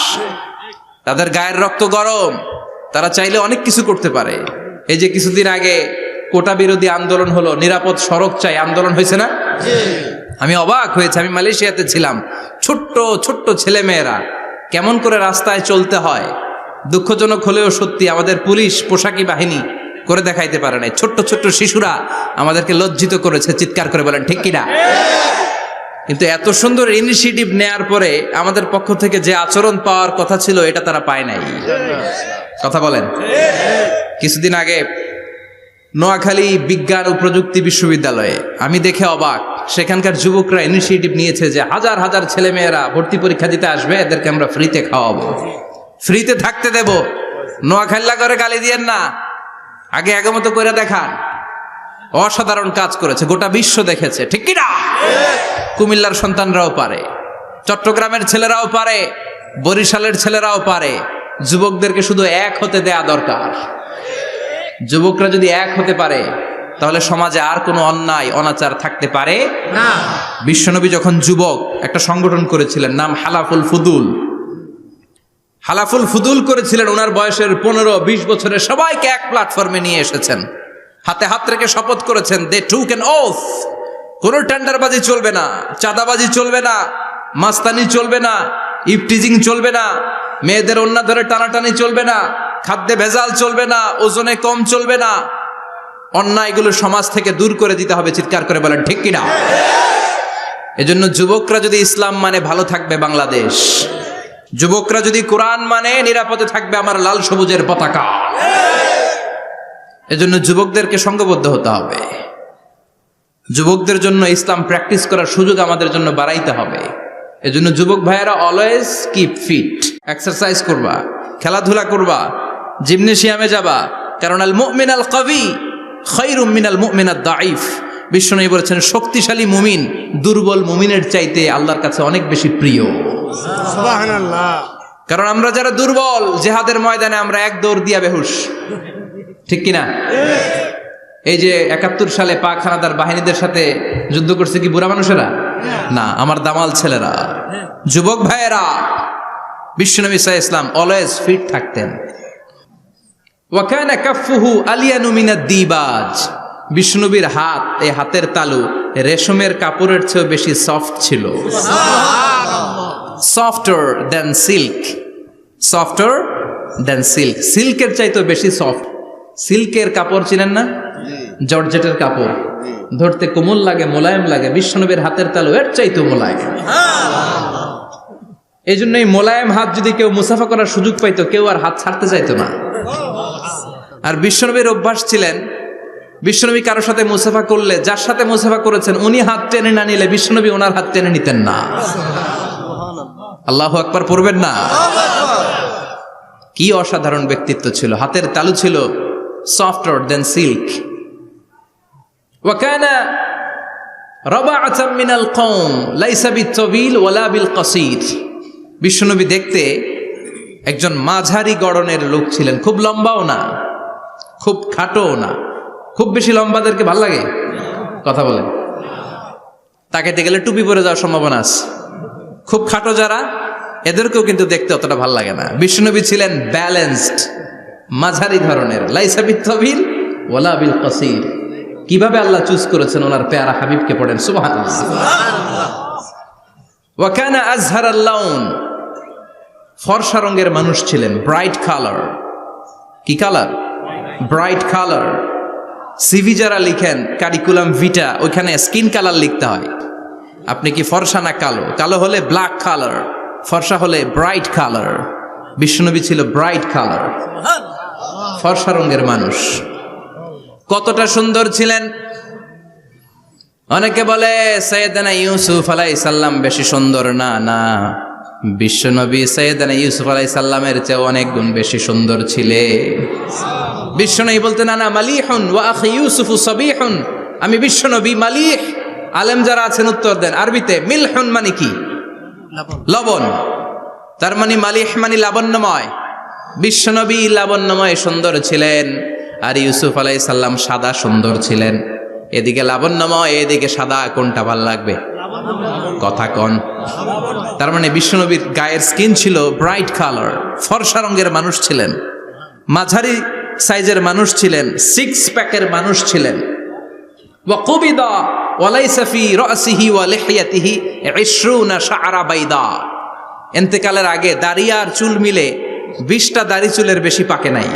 তাদের গায়ের রক্ত গরম, তারা চাইলে অনেক কিছু করতে পারে। এই যে কিছুদিন আগে কোটা বিরোধী আন্দোলন হলো, নিরাপদ সড়ক চাই আন্দোলন হয়েছে না? আমি অবাক হয়েছে। আমি মালয়েশিয়াতে ছিলাম, ছোট্ট ছোট্ট ছেলে মেয়েরা কেমন করে রাস্তায় চলতে হয়, দুঃখজনক হলেও সত্যি, আমাদের পুলিশ পোশাকি বাহিনী করে দেখাইতে পারে নাই। ছোট্ট ছোট্ট শিশুরা আমাদেরকে লজ্জিত করেছে, চিৎকার করে বলেন ঠিক কিনা? কিন্তু এত সুন্দর ইনিশিয়েটিভ নেয়ার পরে আমাদের পক্ষ থেকে যে আচরণ পাওয়ার কথা ছিল এটা তারা পায় নাই। কথা বলেন। কিছুদিন আগে নোয়াখালী বিজ্ঞান ও প্রযুক্তি বিশ্ববিদ্যালয়ে আমি দেখে অবাক, সেখানকার যুবকরা ইনিশিয়েটিভ নিয়েছে যে হাজার হাজার ছেলেমেয়েরা ভর্তি পরীক্ষা দিতে আসবে, এদেরকে আমরা ফ্রিতে খাওয়াবো, ফ্রিতে থাকতে দেব। নোয়াখালীলা করে গালি দিয়েন না, আগে আগমত করে দেখান। অসাধারণ কাজ করেছে, গোটা বিশ্ব দেখেছে, ঠিক কিনা? কুমিল্লার সন্তানরাও পারে, চট্টগ্রামের ছেলেরাও পারে, বরিশালের ছেলেরাও পারে। যুবকদেরকে শুধু এক হতে দেয়া দরকার। যুবকরা যদি এক হতে পারে তাহলে সমাজে আর কোনো অন্যায় অনাচার থাকতে পারে না। বিশ্বনবী যখন যুবক একটা সংগঠন করেছিলেন, নাম হালাফুল ফুদুল। হালাফুল ফুদুল করেছিলেন, ওনার বয়সের 15-20 বছরের সবাইকে এক প্ল্যাটফর্মে নিয়ে এসেছেন, হাতে হাত রেখে শপথ করেছেন, দে টুক অ্যান ওথ, কোনো টেন্ডারবাজি চলবে না, চাঁদাবাজি চলবে না, মাস্তানি চলবে না, ইফটিজিং চলবে না, মেয়েদের ওন্না ধরে টানাটানি চলবে না, খাদ্যে ভেজাল চলবে না, ওজনে কম চলবে না, অন্যায়গুলো সমাজ থেকে দূর করে দিতে হবে। চিৎকার করে বলেন ঠিক কিনা? এজন্য যুবকরা যদি ইসলাম মানে ভালো থাকবে বাংলাদেশ, যুবকরা যদি কোরআন মানে নিরাপদে থাকবে আমার লাল সবুজের পতাকা। এজন্য যুবকদেরকে সংঘবদ্ধ হতে হবে, যুবকদের জন্য ইসলাম প্র্যাকটিস করার সুযোগ আমাদের জন্য বাড়াইতে হবে। এজন্য যুবক ভাইয়েরা অলওয়েজ কিপ ফিট, এক্সারসাইজ করবা, খেলাধুলা করবা, জিমনেশিয়ামে যাবা, কারণ আল মুমিন আল কবি খায়রুম মিনাল মুমিন আদ দাঈফ। বিশ্বনবী বলেছেন শক্তিশালী মুমিন দুর্বল মুমিনের চাইতে আল্লাহর কাছে অনেক বেশি প্রিয়। সুবহানাল্লাহ। কারণ আমরা যারা দুর্বল, জিহাদের ময়দানে আমরা এক দৌড় দিয়া বেহুশ, ঠিক কিনা? এই যে 71 সালে পাক হানাদার বাহিনীদের সাথে যুদ্ধ করছে কি বুড়া মানুষেরা? না, আমার দামাল ছেলেরা, যুবক ভাইয়েরা। বিশ্বনবী সাল্লাল্লাহু আলাইহি ওয়াসাল্লাম অলওয়েজ ফিট থাকতেন। ওয়া কানা কাফফুহু আলিয়ানু মিনাদ দিবাজ। বিশ্বনবীর হাত, এই হাতের তালু রেশমের কাপড়ের চেয়ে বেশি সফট ছিল। সফটার দেন সিল্ক, সফটার দেন সিল্ক, সিল্কের চাইতে বেশি সফট। সিল্কের কাপড় চিনেন না? জর্জেটের কাপড় ধরতে কোমল লাগে, মোলায়েম লাগে। বিশ্বনবীর হাতের তালু এর চাইতেও মোলায়েম। এই জন্য এই মোলায়েম হাত যদি কেউ মুসাফা করার সুযোগ পাইতো, কেউ আর হাত ছাড়তে চাইতো না। আর বিশ্বনবীর অভ্যাস ছিলেন, বিশ্বনবী কারোর সাথে মুসাফা করলে, যার সাথে মুসাফা করেছেন উনি হাত টেনে না নিলে বিশ্বনবী ওনার হাত টেনে নিতেন না। আল্লাহু আকবার পড়বেন না? কি অসাধারণ ব্যক্তিত্ব ছিল, হাতের তালু ছিল সফটার দেন সিল্ক। ওয়া কানা রাবাআতাম মিনাল কওম লাইসা বিত-তাবিল ওয়ালা বিল কাসীর। বিশ্বনবী দেখতে একজন মাঝারি গড়নের লোক ছিলেন, খুব লম্বাও না, খুব খাটোও না। খুব বেশি লম্বাদেরকে ভাল লাগে? কথা বলেন। তাকাইতে গেলে টুপি পরে যাওয়ার সম্ভাবনা আছে। খুব খাটো যারা, এদেরকেও কিন্তু দেখতে অতটা ভাল লাগে না। বিশ্বনবী ছিলেন ব্যালেন্সড, মাঝারি ধরনের। লাইসা বিত-তাবিল ওয়ালা বিল কাসীর। কিভাবে আল্লাহ চুজ করেছেন ওনার পেয়ারা হাবিবকে, পড়েন সুবহানাল্লাহ। ওয়া কানা আযহারাল লাউন। ফর্সা রঙের মানুষ ছিলেন, ব্রাইট কালার। কি কালার? Bright colour. সিভি যারা লিখেন কারিকুলাম ভিটা, ওইখানে স্কিন কালার লিখতে হয়। আপনি কি ফর্সা না কালো? কালো হলে ব্ল্যাক কালার, ফর্সা হলে ব্রাইট কালার। বিশ্বনবী ছিল ব্রাইট কালার, ফর্সা রঙের মানুষ। কতটা সুন্দর ছিলেন! অনেকে বলে সাইয়েদনা ইউসুফ আলাইহিস সালাম বেশি সুন্দর। না না, বিশ্বনবী সাইয়েদনা ইউসুফ আলাইহিস সালামের চেয়ে অনেক গুণ বেশি সুন্দর ছিলেন। বিশ্বনবী বলতেন আনা মালিহুন ওয়া আখি ইউসুফু সাবিহুন। আমি বিশ্বনবী মালিহ। আলেম যারা আছেন উত্তর দেন আরবিতে। মিলহুন মানে কি? লবণ। তার মানে মালিহ মানে লাবণ্যময়। বিশ্বনবী লাবণ্যময় সুন্দর ছিলেন, আর ইউসুফ আলাইহিস সালাম সাদা সুন্দর ছিলেন। এদিকে লাবণ্যময়, এদিকে সাদা, কোনটা ভাল লাগবে? কথা কন। তার মানে বিশ্বনবীর গায়ের স্কিন ছিল ব্রাইট কালার, ফর্সা রঙের মানুষ ছিলেন, মাঝারি সাইজের মানুষ ছিলেন, সিক্স প্যাকের মানুষ ছিলেন। ওয়া কুবিদা ওয়া লাইসা ফি রাসিহি ওয়া লিহিয়াতিহি 20 শাআরা বাইদা। ইন্তেকালের আগে দাড়ি আর চুল মিলে 20টা দাড়ি চুলের বেশি পাকে নাই।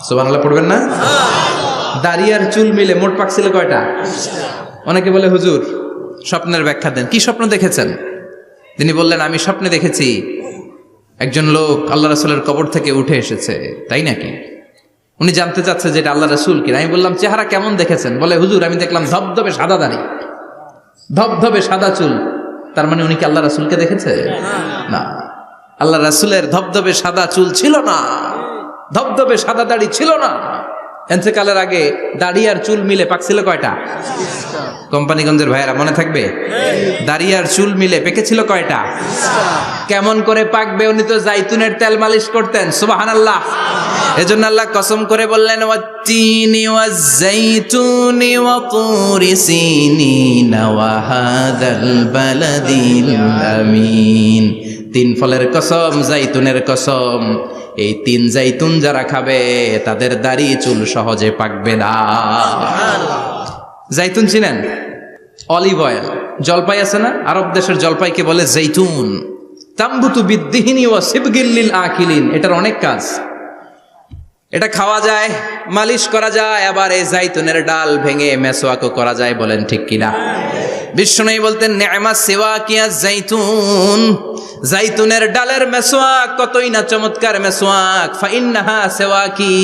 সুবহানাল্লাহ পড়বেন না? দাড়ি আর চুল মিলে মোট পাকছিল কয়টা? অনেকে বলে হুজুর স্বপ্নের ব্যাখ্যা দেন, কি স্বপ্ন দেখেছেন? তিনি বললেন, আমি স্বপ্নে দেখেছি একজন লোক আল্লাহ রাসূলের কবর থেকে উঠে এসেছে। তাই নাকি? উনি জানতে চাচ্ছে যে এটা আল্লাহ রাসূল কিনা। আমি বললাম, চেহারা কেমন দেখেছেন? বলে, হুজুর আমি দেখলাম ধবধবে সাদা দাড়ি, ধবধবে সাদা চুল। তার মানে উনি কি আল্লাহ রাসূলকে দেখেছে? না, আল্লাহ রাসূলের ধবধবে সাদা চুল ছিল না, ধবধবে সাদা দাড়ি ছিল না। এতেকালের আগে দাড়ি আর চুল মিলে পাকছিল কয়টা? কোম্পানিগঞ্জের ভাইয়েরা মনে থাকবে? দাড়ি আর চুল মিলে পেকেছিল কয়টা? কেমন করে পাকবে? উনি তো জাইতুনের তেল মালিশ করতেন। সুবহানাল্লাহ। এজন্য আল্লাহ কসম করে বললেন, ওয়াত্তিনি ওয়াজ-জাইতুনি ওয়া তুরি সিনিনা ওয়া হাদাল বালাদিল আমিন। 3 ফলের কসম, জাইতুনের কসম, এই 3 জাইতুন যারা খাবে তাদের দাড়ি চুল সহজে পাকবে না। জাইতুন চিনেন? Olive oil. জলপাই আছে না, আরব দেশের জলপাইকে বলে জাইতুন। তাম্বুতু বিদ্দিহিনি ওয়া সিবগিল লিল আকিলিন। এটার অনেক কাজ। এটা খাওয়া যায়, মালিশ করা যায়, আবার এই জাইতুনের ডাল ভেঙে মেসওয়াকও করা যায়। বলেন ঠিক কিনা? বিষ্ণু বলতেন, নি'মা সিওয়াকিয়া জাইতুন, জাইতুনের ডালের মেসওয়াক কতই না চমৎকার মেসওয়াক। ফাইন্নাহা সিওয়াকি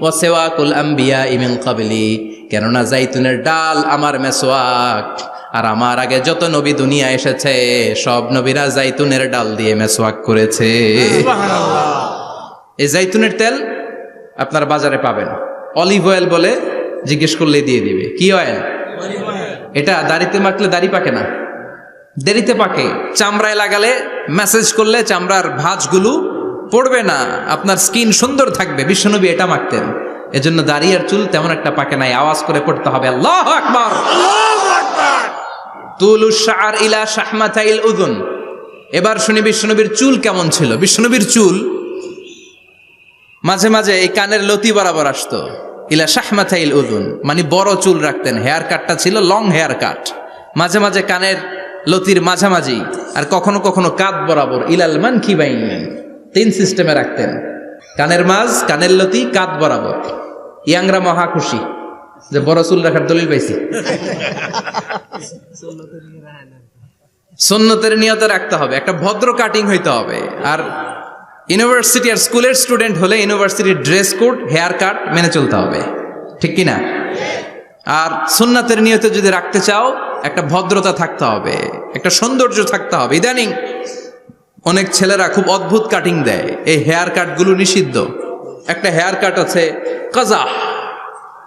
ওয়া সিওয়াকুল আম্বিয়া মিন ক্বাবলি। কেননা জাইতুনের ডাল আমার মেসওয়াক, আর আমার আগে যত নবী দুনিয়া এসেছে সব নবীরা জাইতুনের ডাল দিয়ে মেসওয়াক করেছে। এই জাইতুনের তেল আপনার বাজারে পাবেন। অলিভ অয়েল বলে জিজ্ঞেস করলে দিয়ে দিবে। কি অয়েল? এটা দাড়িতে মাখলে দাড়ি পাকে না, দেরিতে পাকে। চামড়ায় লাগালে ম্যাসেজ করলে চামড়ার ভাঁজগুলো পড়বে না, আপনার স্কিন সুন্দর থাকবে। বিশ্বনবী এটা মাখতেন। এজন্য দাড়ি আর চুল তেমন একটা পাকে নাই। আওয়াজ করে পড়তে হবে, আল্লাহু আকবার। আল্লাহু আকবার। তুলুশ শাআর ইলা শাহমাতাইল উযুন। এবার শুনি বিশ্বনবীর চুল কেমন ছিল। বিশ্বনবীর চুল মাঝে মাঝে এই কানের লতি বরাবর আসতো। ইলা শাহমাতাইল উযুন মানে বড় চুল রাখতেন। হেয়ার কাটটা ছিল লং হেয়ার কাট, মাঝে মাঝে কানের লতির মাঝামাঝি, আর কখনো কখনো কাঁধ বরাবর। ইলাল মানকিবাইন, 3 সিস্টেমে রাখতেন। কানের মাঝ, কানের লতি, কাঁধ বরাবর। ইয়াংরা মহা খুশি যে বড় চুল রাখার দলিল পাইছি। সুন্নতের নিয়তে রাখতে হবে, একটা ভদ্র কাটিং হইতে হবে। আর ইউনিভার্সিটি আর স্কুলের স্টুডেন্ট হলে ইউনিভার্সিটির ড্রেস কোড, হেয়ার কাট মেনে চলতে হবে, ঠিক কিনা? আর সুন্নাতের নিয়তে যদি রাখতে চাও একটা ভদ্রতা থাকতে হবে, একটা সৌন্দর্য থাকতে হবে। ইদানিং অনেক ছেলেরা খুব অদ্ভুত কাটিং দেয়, এই হেয়ার কাটগুলো নিষিদ্ধ। একটা হেয়ার কাট আছে কাজাহ,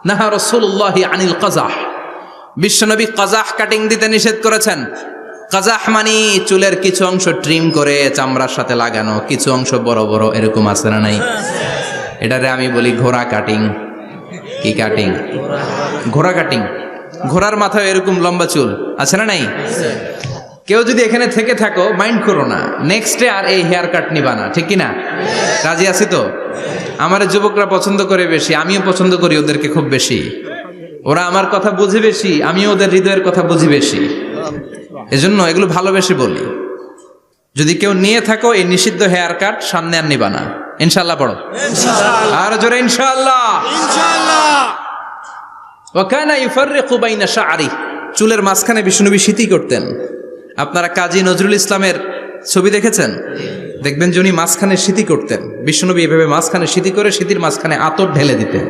নাহা রাসূলুল্লাহি আনিল কাজাহ। বিশ্বনবী কাজাহ কাটিং দিতে নিষেধ করেছেন। কাজাহ মানে চুলের কিছু অংশ ট্রিম করে চামড়ার সাথে লাগানো, কিছু অংশ বড় বড়, এরকম আছে না নাই? এটারে আমি বলি ঘোড়া কাটিং। কি কাটিং? ঘোড়া কাটিং। ঘোড়ার মাথায় এরকম লম্বা চুল আছে না নাই? কেউ যদি এখানে থেকে থাকো মাইন্ড করো না, নেক্সটে আর এই হেয়ার কাট নিবা না, ঠিক কিনা? রাজি আছি তো? আমার যুবকরা পছন্দ করে বেশি, আমিও পছন্দ করি ওদেরকে খুব বেশি। ওরা আমার কথা বুঝে বেশি, আমিও ওদের হৃদয়ের কথা বুঝি বেশি। এজন্য এগুলো ভালোবেসে বলি। যদি কেউ নিয়ে থাকো এই নিষিদ্ধ হেয়ার কাট, সামনে আর নিবা না। ইনশাআল্লাহ পড়ো, আর জোরে ইনশাআল্লাহ। ওয়া কানা ইউফাররিকু বাইনা শা'রি। চুলের মাঝখানে বিষ্ণুনবী সিঁথি করতেন। আপনারা কাজী নজরুল ইসলামের ছবি দেখেছেন? দেখবেন যে উনি মাঝখানে সিঁথি করতেন। বিষ্ণুনবী এভাবে মাঝখানে সিঁথি করে সিঁথির মাঝখানে আতর ঢেলে দিতেন।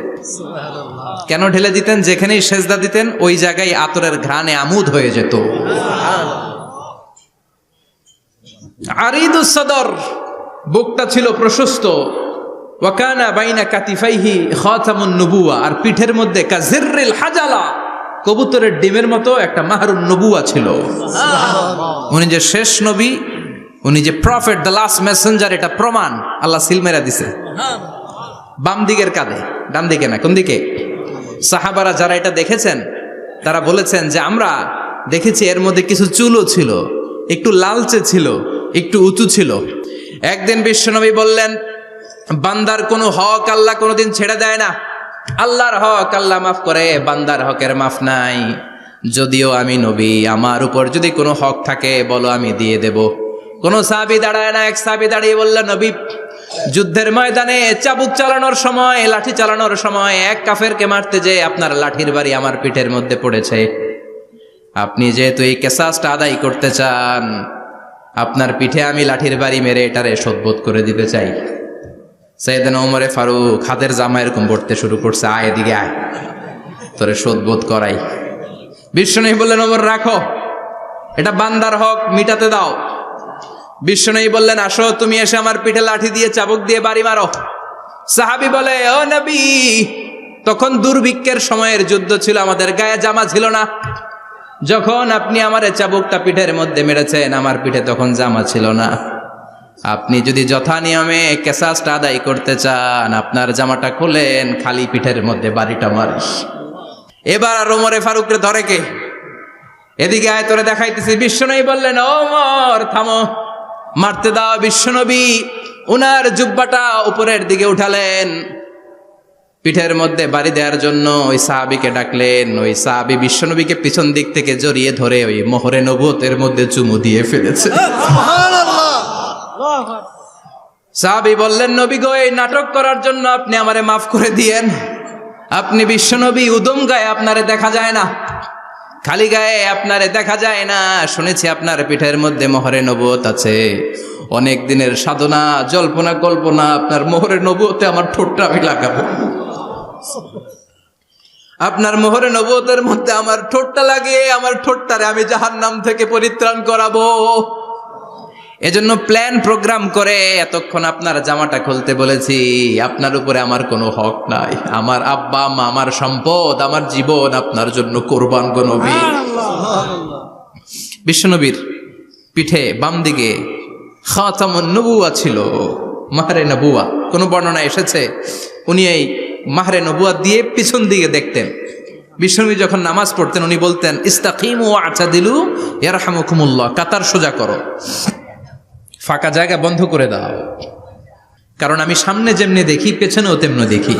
কেন ঢেলে দিতেন? যেখানেই সেজদা দিতেন ওই জায়গায় আতরের ঘ্রাণে আমোদ হয়ে যেত। আরিদুস সদর, বুকটা ছিল প্রশস্ত। ওয়া কানা বাইনা কাতিফাইহি খাতামুন নবুওয়া, আর পিঠের মধ্যে কাজিররিল হাজালা, কবুতরের ডিমের মতো একটা মাহরুন নবুওয়া ছিল। উনি যে শেষ নবী, উনি যে প্রফেট, দ্য লাস্ট মেসেঞ্জার, এটা প্রমাণ আল্লাহ সিল মেরা দিছে। বাম দিকের কাঁধে, ডান দিকে না। কোন দিকে? সাহাবারা যারা এটা দেখেছেন তারা বলেছেন যে আমরা দেখেছি এর মধ্যে কিছু চুলও ছিল, একটু লালচে ছিল, একটু উঁচু ছিল। একদিন বিশ্বনবী বললেন, বান্দার কোনো হক আল্লাহ কোনোদিন ছেড়ে দেয় না। আল্লাহর হক আল্লাহ মাফ করে, বান্দার হকের মাফ নাই। যদিও আমি নবী, আমার উপর যদি কোনো হক থাকে বলো, আমি দিয়ে দেব। কোনো সাহাবী দাঁড়ায় না। এক সাহাবী দাঁড়িয়ে বললেন, নবী যুদ্ধের ময়দানে চাবুক চালানোর সময়, লাঠি চালানোর সময় এক কাফেরকে মারতে যে আপনার লাঠির বাড়ি আমার পিঠের মধ্যে পড়েছে। আপনি যেহেতু এই কেসাসটা আদায় করতে চান, আপনার পিঠে আমি লাঠির বাড়ি মেরে এটারে শোধবোধ করে দিতে চাই। সাইয়েদনা ওমরে ফারুক হাতের জামা এরকম পড়তে শুরু করছে, আয় এদিকে আয়, তোরে শোধবোধ করাই। বিশ্বনবী বললেন, ওমর রাখো, এটা বান্দার হক, মিটাতে দাও। বিশ্বনবী বললেন, আসো তুমি এসে আমার পিঠে লাঠি দিয়ে চাবুক দিয়ে বাড়ি মারো। সাহাবী বলে, ও নবী, তখন দুর্ভিক্ষের সময়ের যুদ্ধ ছিল, আমাদের গায়ে জামা ছিল না। যখন আপনি আমার চাবুকটা পিঠের মধ্যে মেরেছেন, আমার পিঠে তখন জামা ছিল না। আপনি যদি যথা নিয়মে কেসাসটা আদায় করতে চান, আপনার জামাটা খুলেন, খালি পিঠের মধ্যে বাড়িটা মারিস। এবার আর ওমরে ফারুকরে ধরে কে? এদিকে আয়, তোরে দেখাইতেছি। বিশ্বনবী বললেন, ওমর থামো, মারতে দাও। বিশ্বনবী উনার জুব্বাটা উপরের দিকে উঠালেন, পিঠের মধ্যে বাড়ি দেওয়ার জন্য ওই সাহাবীকে ডাকলেন। ওই সাহাবী বিশ্বনবীকে পিছন দিক থেকে জড়িয়ে ধরে ওই মোহরে নবুয়তের মধ্যে চুমু দিয়ে ফেলেছে। সাহাবী বললেন, নবী গো, এই নাটক করার জন্য আপনি আমারে মাফ করে দিয়েন। আপনি বিশ্বনবী, উদম গায়ে আপনারে দেখা যায় না, খালি গায়ে আপনারে দেখা যায় না। শুনেছি আপনার পিঠের মধ্যে মোহরে নবুয়ত আছে, অনেক দিনের সাধনা, জল্পনা কল্পনা, আপনার মোহরে নবুয়তে আমার ঠোঁটটা আমি লাগাবো। আপনার মোহরে নবুয়তের মধ্যে আমার ঠোঁটটা লাগিয়ে আমার ঠোঁটটারে আমি জাহান্নাম থেকে পরিত্রাণ করাবো। এজন্য প্ল্যান প্রোগ্রাম করে এতক্ষণ আপনার জামাটা খুলতে বলেছি। আপনার উপরে আমার কোনো হক নাই, আমার আব্বা মা, আমার সম্পদ, আমার জীবন আপনার জন্য কোরবান গো নবী। বিশ্বনবীর পিঠে বাম দিকে খাতামুন নবুয়া ছিল, মাহরে নবুয়া। কোন বর্ণনা এসেছে উনি এই মাহরে নবুয়া দিয়ে পিছন দিকে দেখতেন। বিশ্বনবী যখন নামাজ পড়তেন উনি বলতেন, ইস্তাকিমু ওয়া'তাদিলু ইয়ারহামুকুমুল্লাহ, কাতার সোজা করো, ফাঁকা জায়গা বন্ধ করে দাও, কারণ আমি সামনে যেমনি দেখি পেছনেও তেমনি দেখি।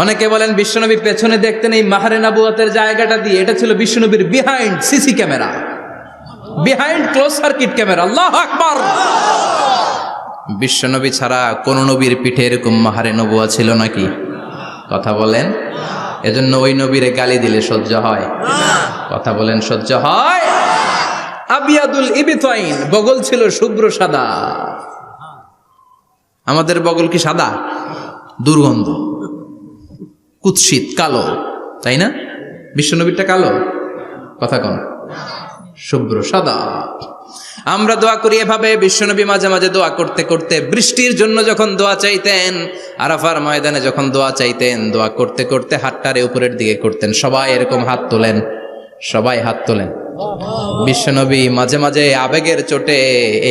অনেকে বলেন বিশ্বনবী পেছনে দেখতেন এই মাহরে নবুয়তের জায়গাটা দিয়ে, এটা ছিল বিশ্বনবীর behind CC camera, behind close circuit camera. আল্লাহু আকবার। বিশ্বনবী ছাড়া কোন নবীর পিঠে এরকম মাহরে নবুয়া ছিল নাকি? কথা বলেন। এজন্য ওই নবীরে গালি দিলে সহ্য হয়? কথা বলেন, সহ্য হয়? আবিয়াদুল ইবতাইন, বগল ছিল শুভ্র সাদা। আমাদের বগল কি সাদা? দুর্গন্ধ, কুৎসিত, কালো, তাই না? বিশ্বনবীরটা কালো? কথা কন, শুভ্র সাদা। আমরা দোয়া করি এভাবে। বিশ্বনবী মাঝে মাঝে দোয়া করতে করতে বৃষ্টির জন্য যখন দোয়া চাইতেন, আরাফার ময়দানে যখন দোয়া চাইতেন, দোয়া করতে করতে হাতটারে উপরের দিকে করতেন। সবাই এরকম হাত তোলেন, সবাই হাত তোলেন। বিশ্বনবী মাঝে মাঝে আবেগের চোটে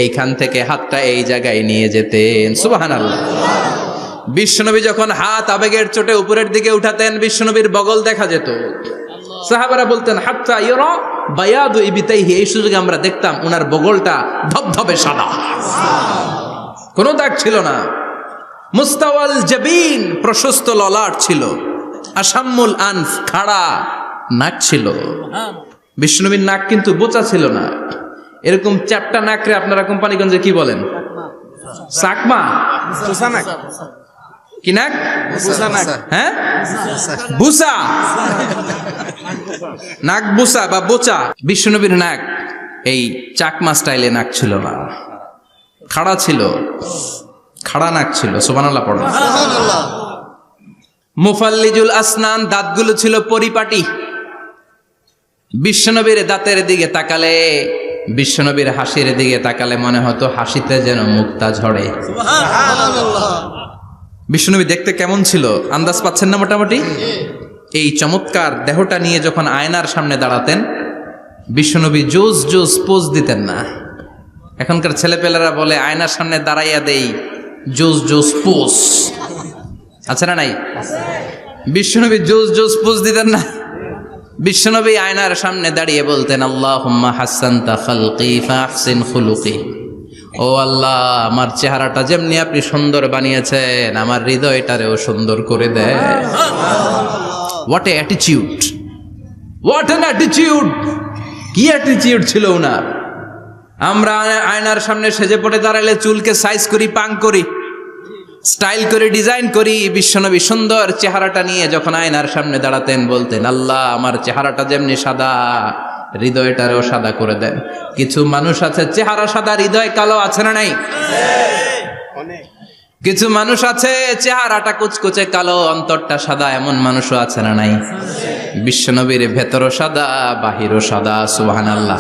এইখান থেকে হাতটা এই জায়গায় নিয়ে যেতেন। সুবহানাল্লাহ। বিশ্বনবী যখন হাত আবেগের চোটে উপরের দিকে উঠাতেন, বিশ্বনবীর বগল দেখা যেত। সাহাবারা বলতেন, হাত্তা ইরা বায়াদু ইবতাইহি, এই সুযোগে আমরা দেখতাম ওনার বগলটা ধবধবে সাদা, কোনো দাগ ছিল না। মুস্তাওয়াল জাবিন, প্রশস্ত ললাট ছিল। আসাম্মুল আনফ, খাড়া নাক ছিল। বিশ্বনবীর নাক কিন্তু বোচা ছিল না, এরকম চারটা নাকরে আপনারা কোম্পানিগঞ্জে কি বলেন? চাকমা, কি নাক? হ্যাঁ, বুসা, নাক বুসা বা বোচা। বিশ্বনবীর নাক এই চাকমা স্টাইলে নাক ছিল না, খাড়া ছিল, খাড়া নাক ছিল। সুবহানাল্লাহ পড়ো। মুফাল্লিজুল আসনান, দাঁতগুলো ছিল পরিপাটি। বিশ্বনবীর দাঁতের দিকে তাকালে, বিশ্বনবীর হাসির দিকে তাকালে মনে হতো হাসিতে যেন মুক্তা ঝরে। বিশ্বনবী দেখতে কেমন ছিল আন্দাজ পাচ্ছেন না মোটামুটি? এই চমৎকার দেহটা নিয়ে যখন আয়নার সামনে দাঁড়াতেন, বিশ্বনবী জোস জোস পোজ দিতেন না। এখনকার ছেলেপেলেরা বলে আয়নার সামনে দাঁড়াইয়া দেই জোস জোস পোজ, আছে না নাই? বিশ্বনবী জোস জোস পোজ দিতেন না। বিশ্বনবী আয়নার সামনে দাঁড়িয়ে বলতেন, আল্লাহুম্মা হাসানতা খালকি ফাহসিন খুলুকি, ও আল্লাহ, আমার চেহারাটা যেমনি আপনি সুন্দর বানিয়েছেন, আমার হৃদয়টারেও সুন্দর করে দেয়। What a attitude, what an attitude! কি অ্যাটিটিউড ছিল ওনার! আমরা আয়নার সামনে সেজে পড়ে দাঁড়ালে চুলকে সাইজ করি, পাং করি, স্টাইল করে ডিজাইন করি। বিশ্বনবী সুন্দর চেহারাটা নিয়ে যখন আয়নার সামনে দাঁড়াতেন বলতেন, আল্লাহ আমার চেহারাটা যেমনি সাদা হৃদয়টারেও সাদা করে দেন। কিছু মানুষ আছে চেহারা সাদা হৃদয় কালো, আছে না নাই? কিছু মানুষ আছে চেহারাটা কুচকুচে কালো অন্তরটা সাদা, এমন মানুষও আছে না নাই? বিশ্বনবীর ভেতরও সাদা বাহিরও সাদা। সুবহানাল্লাহ।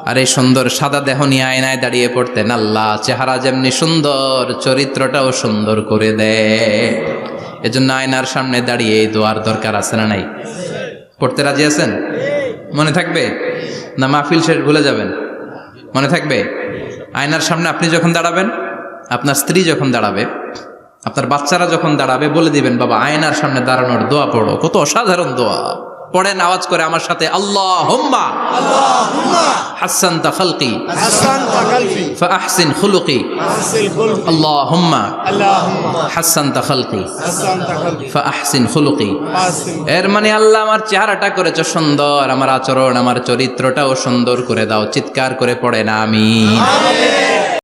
আর এই সুন্দর সাদা দেহ নিয়ে আয়নায় দাঁড়িয়ে পড়তেন, আল্লাহ চেহারা যেমনি সুন্দর চরিত্রটাও সুন্দর করে দেয়। এজন্য আয়নার সামনে দাঁড়িয়ে এই দোয়ার দরকার আছে না নাই? পড়তে রাজি আছেন? মনে থাকবে না মাহফিল শেষ ভুলে যাবেন? মনে থাকবে? আয়নার সামনে আপনি যখন দাঁড়াবেন, আপনার স্ত্রী যখন দাঁড়াবে, আপনার বাচ্চারা যখন দাঁড়াবে, বলে দিবেন বাবা আয়নার সামনে দাঁড়ানোর দোয়া পড়ো। কত অসাধারণ দোয়া! পড়েন আওয়াজ করে আমার সাথে, আল্লাহুম্মা হাসানতা খালকি ফাআহসিন খুলুকি, আল্লাহুম্মা হাসানতা খালকি ফাআহসিন খুলুকি। এর মানে আল্লাহ আমার চেহারাটা করেছো সুন্দর, আমার আচরণ আমার চরিত্রটাও সুন্দর করে দাও। চিৎকার করে পড়েন আমিন।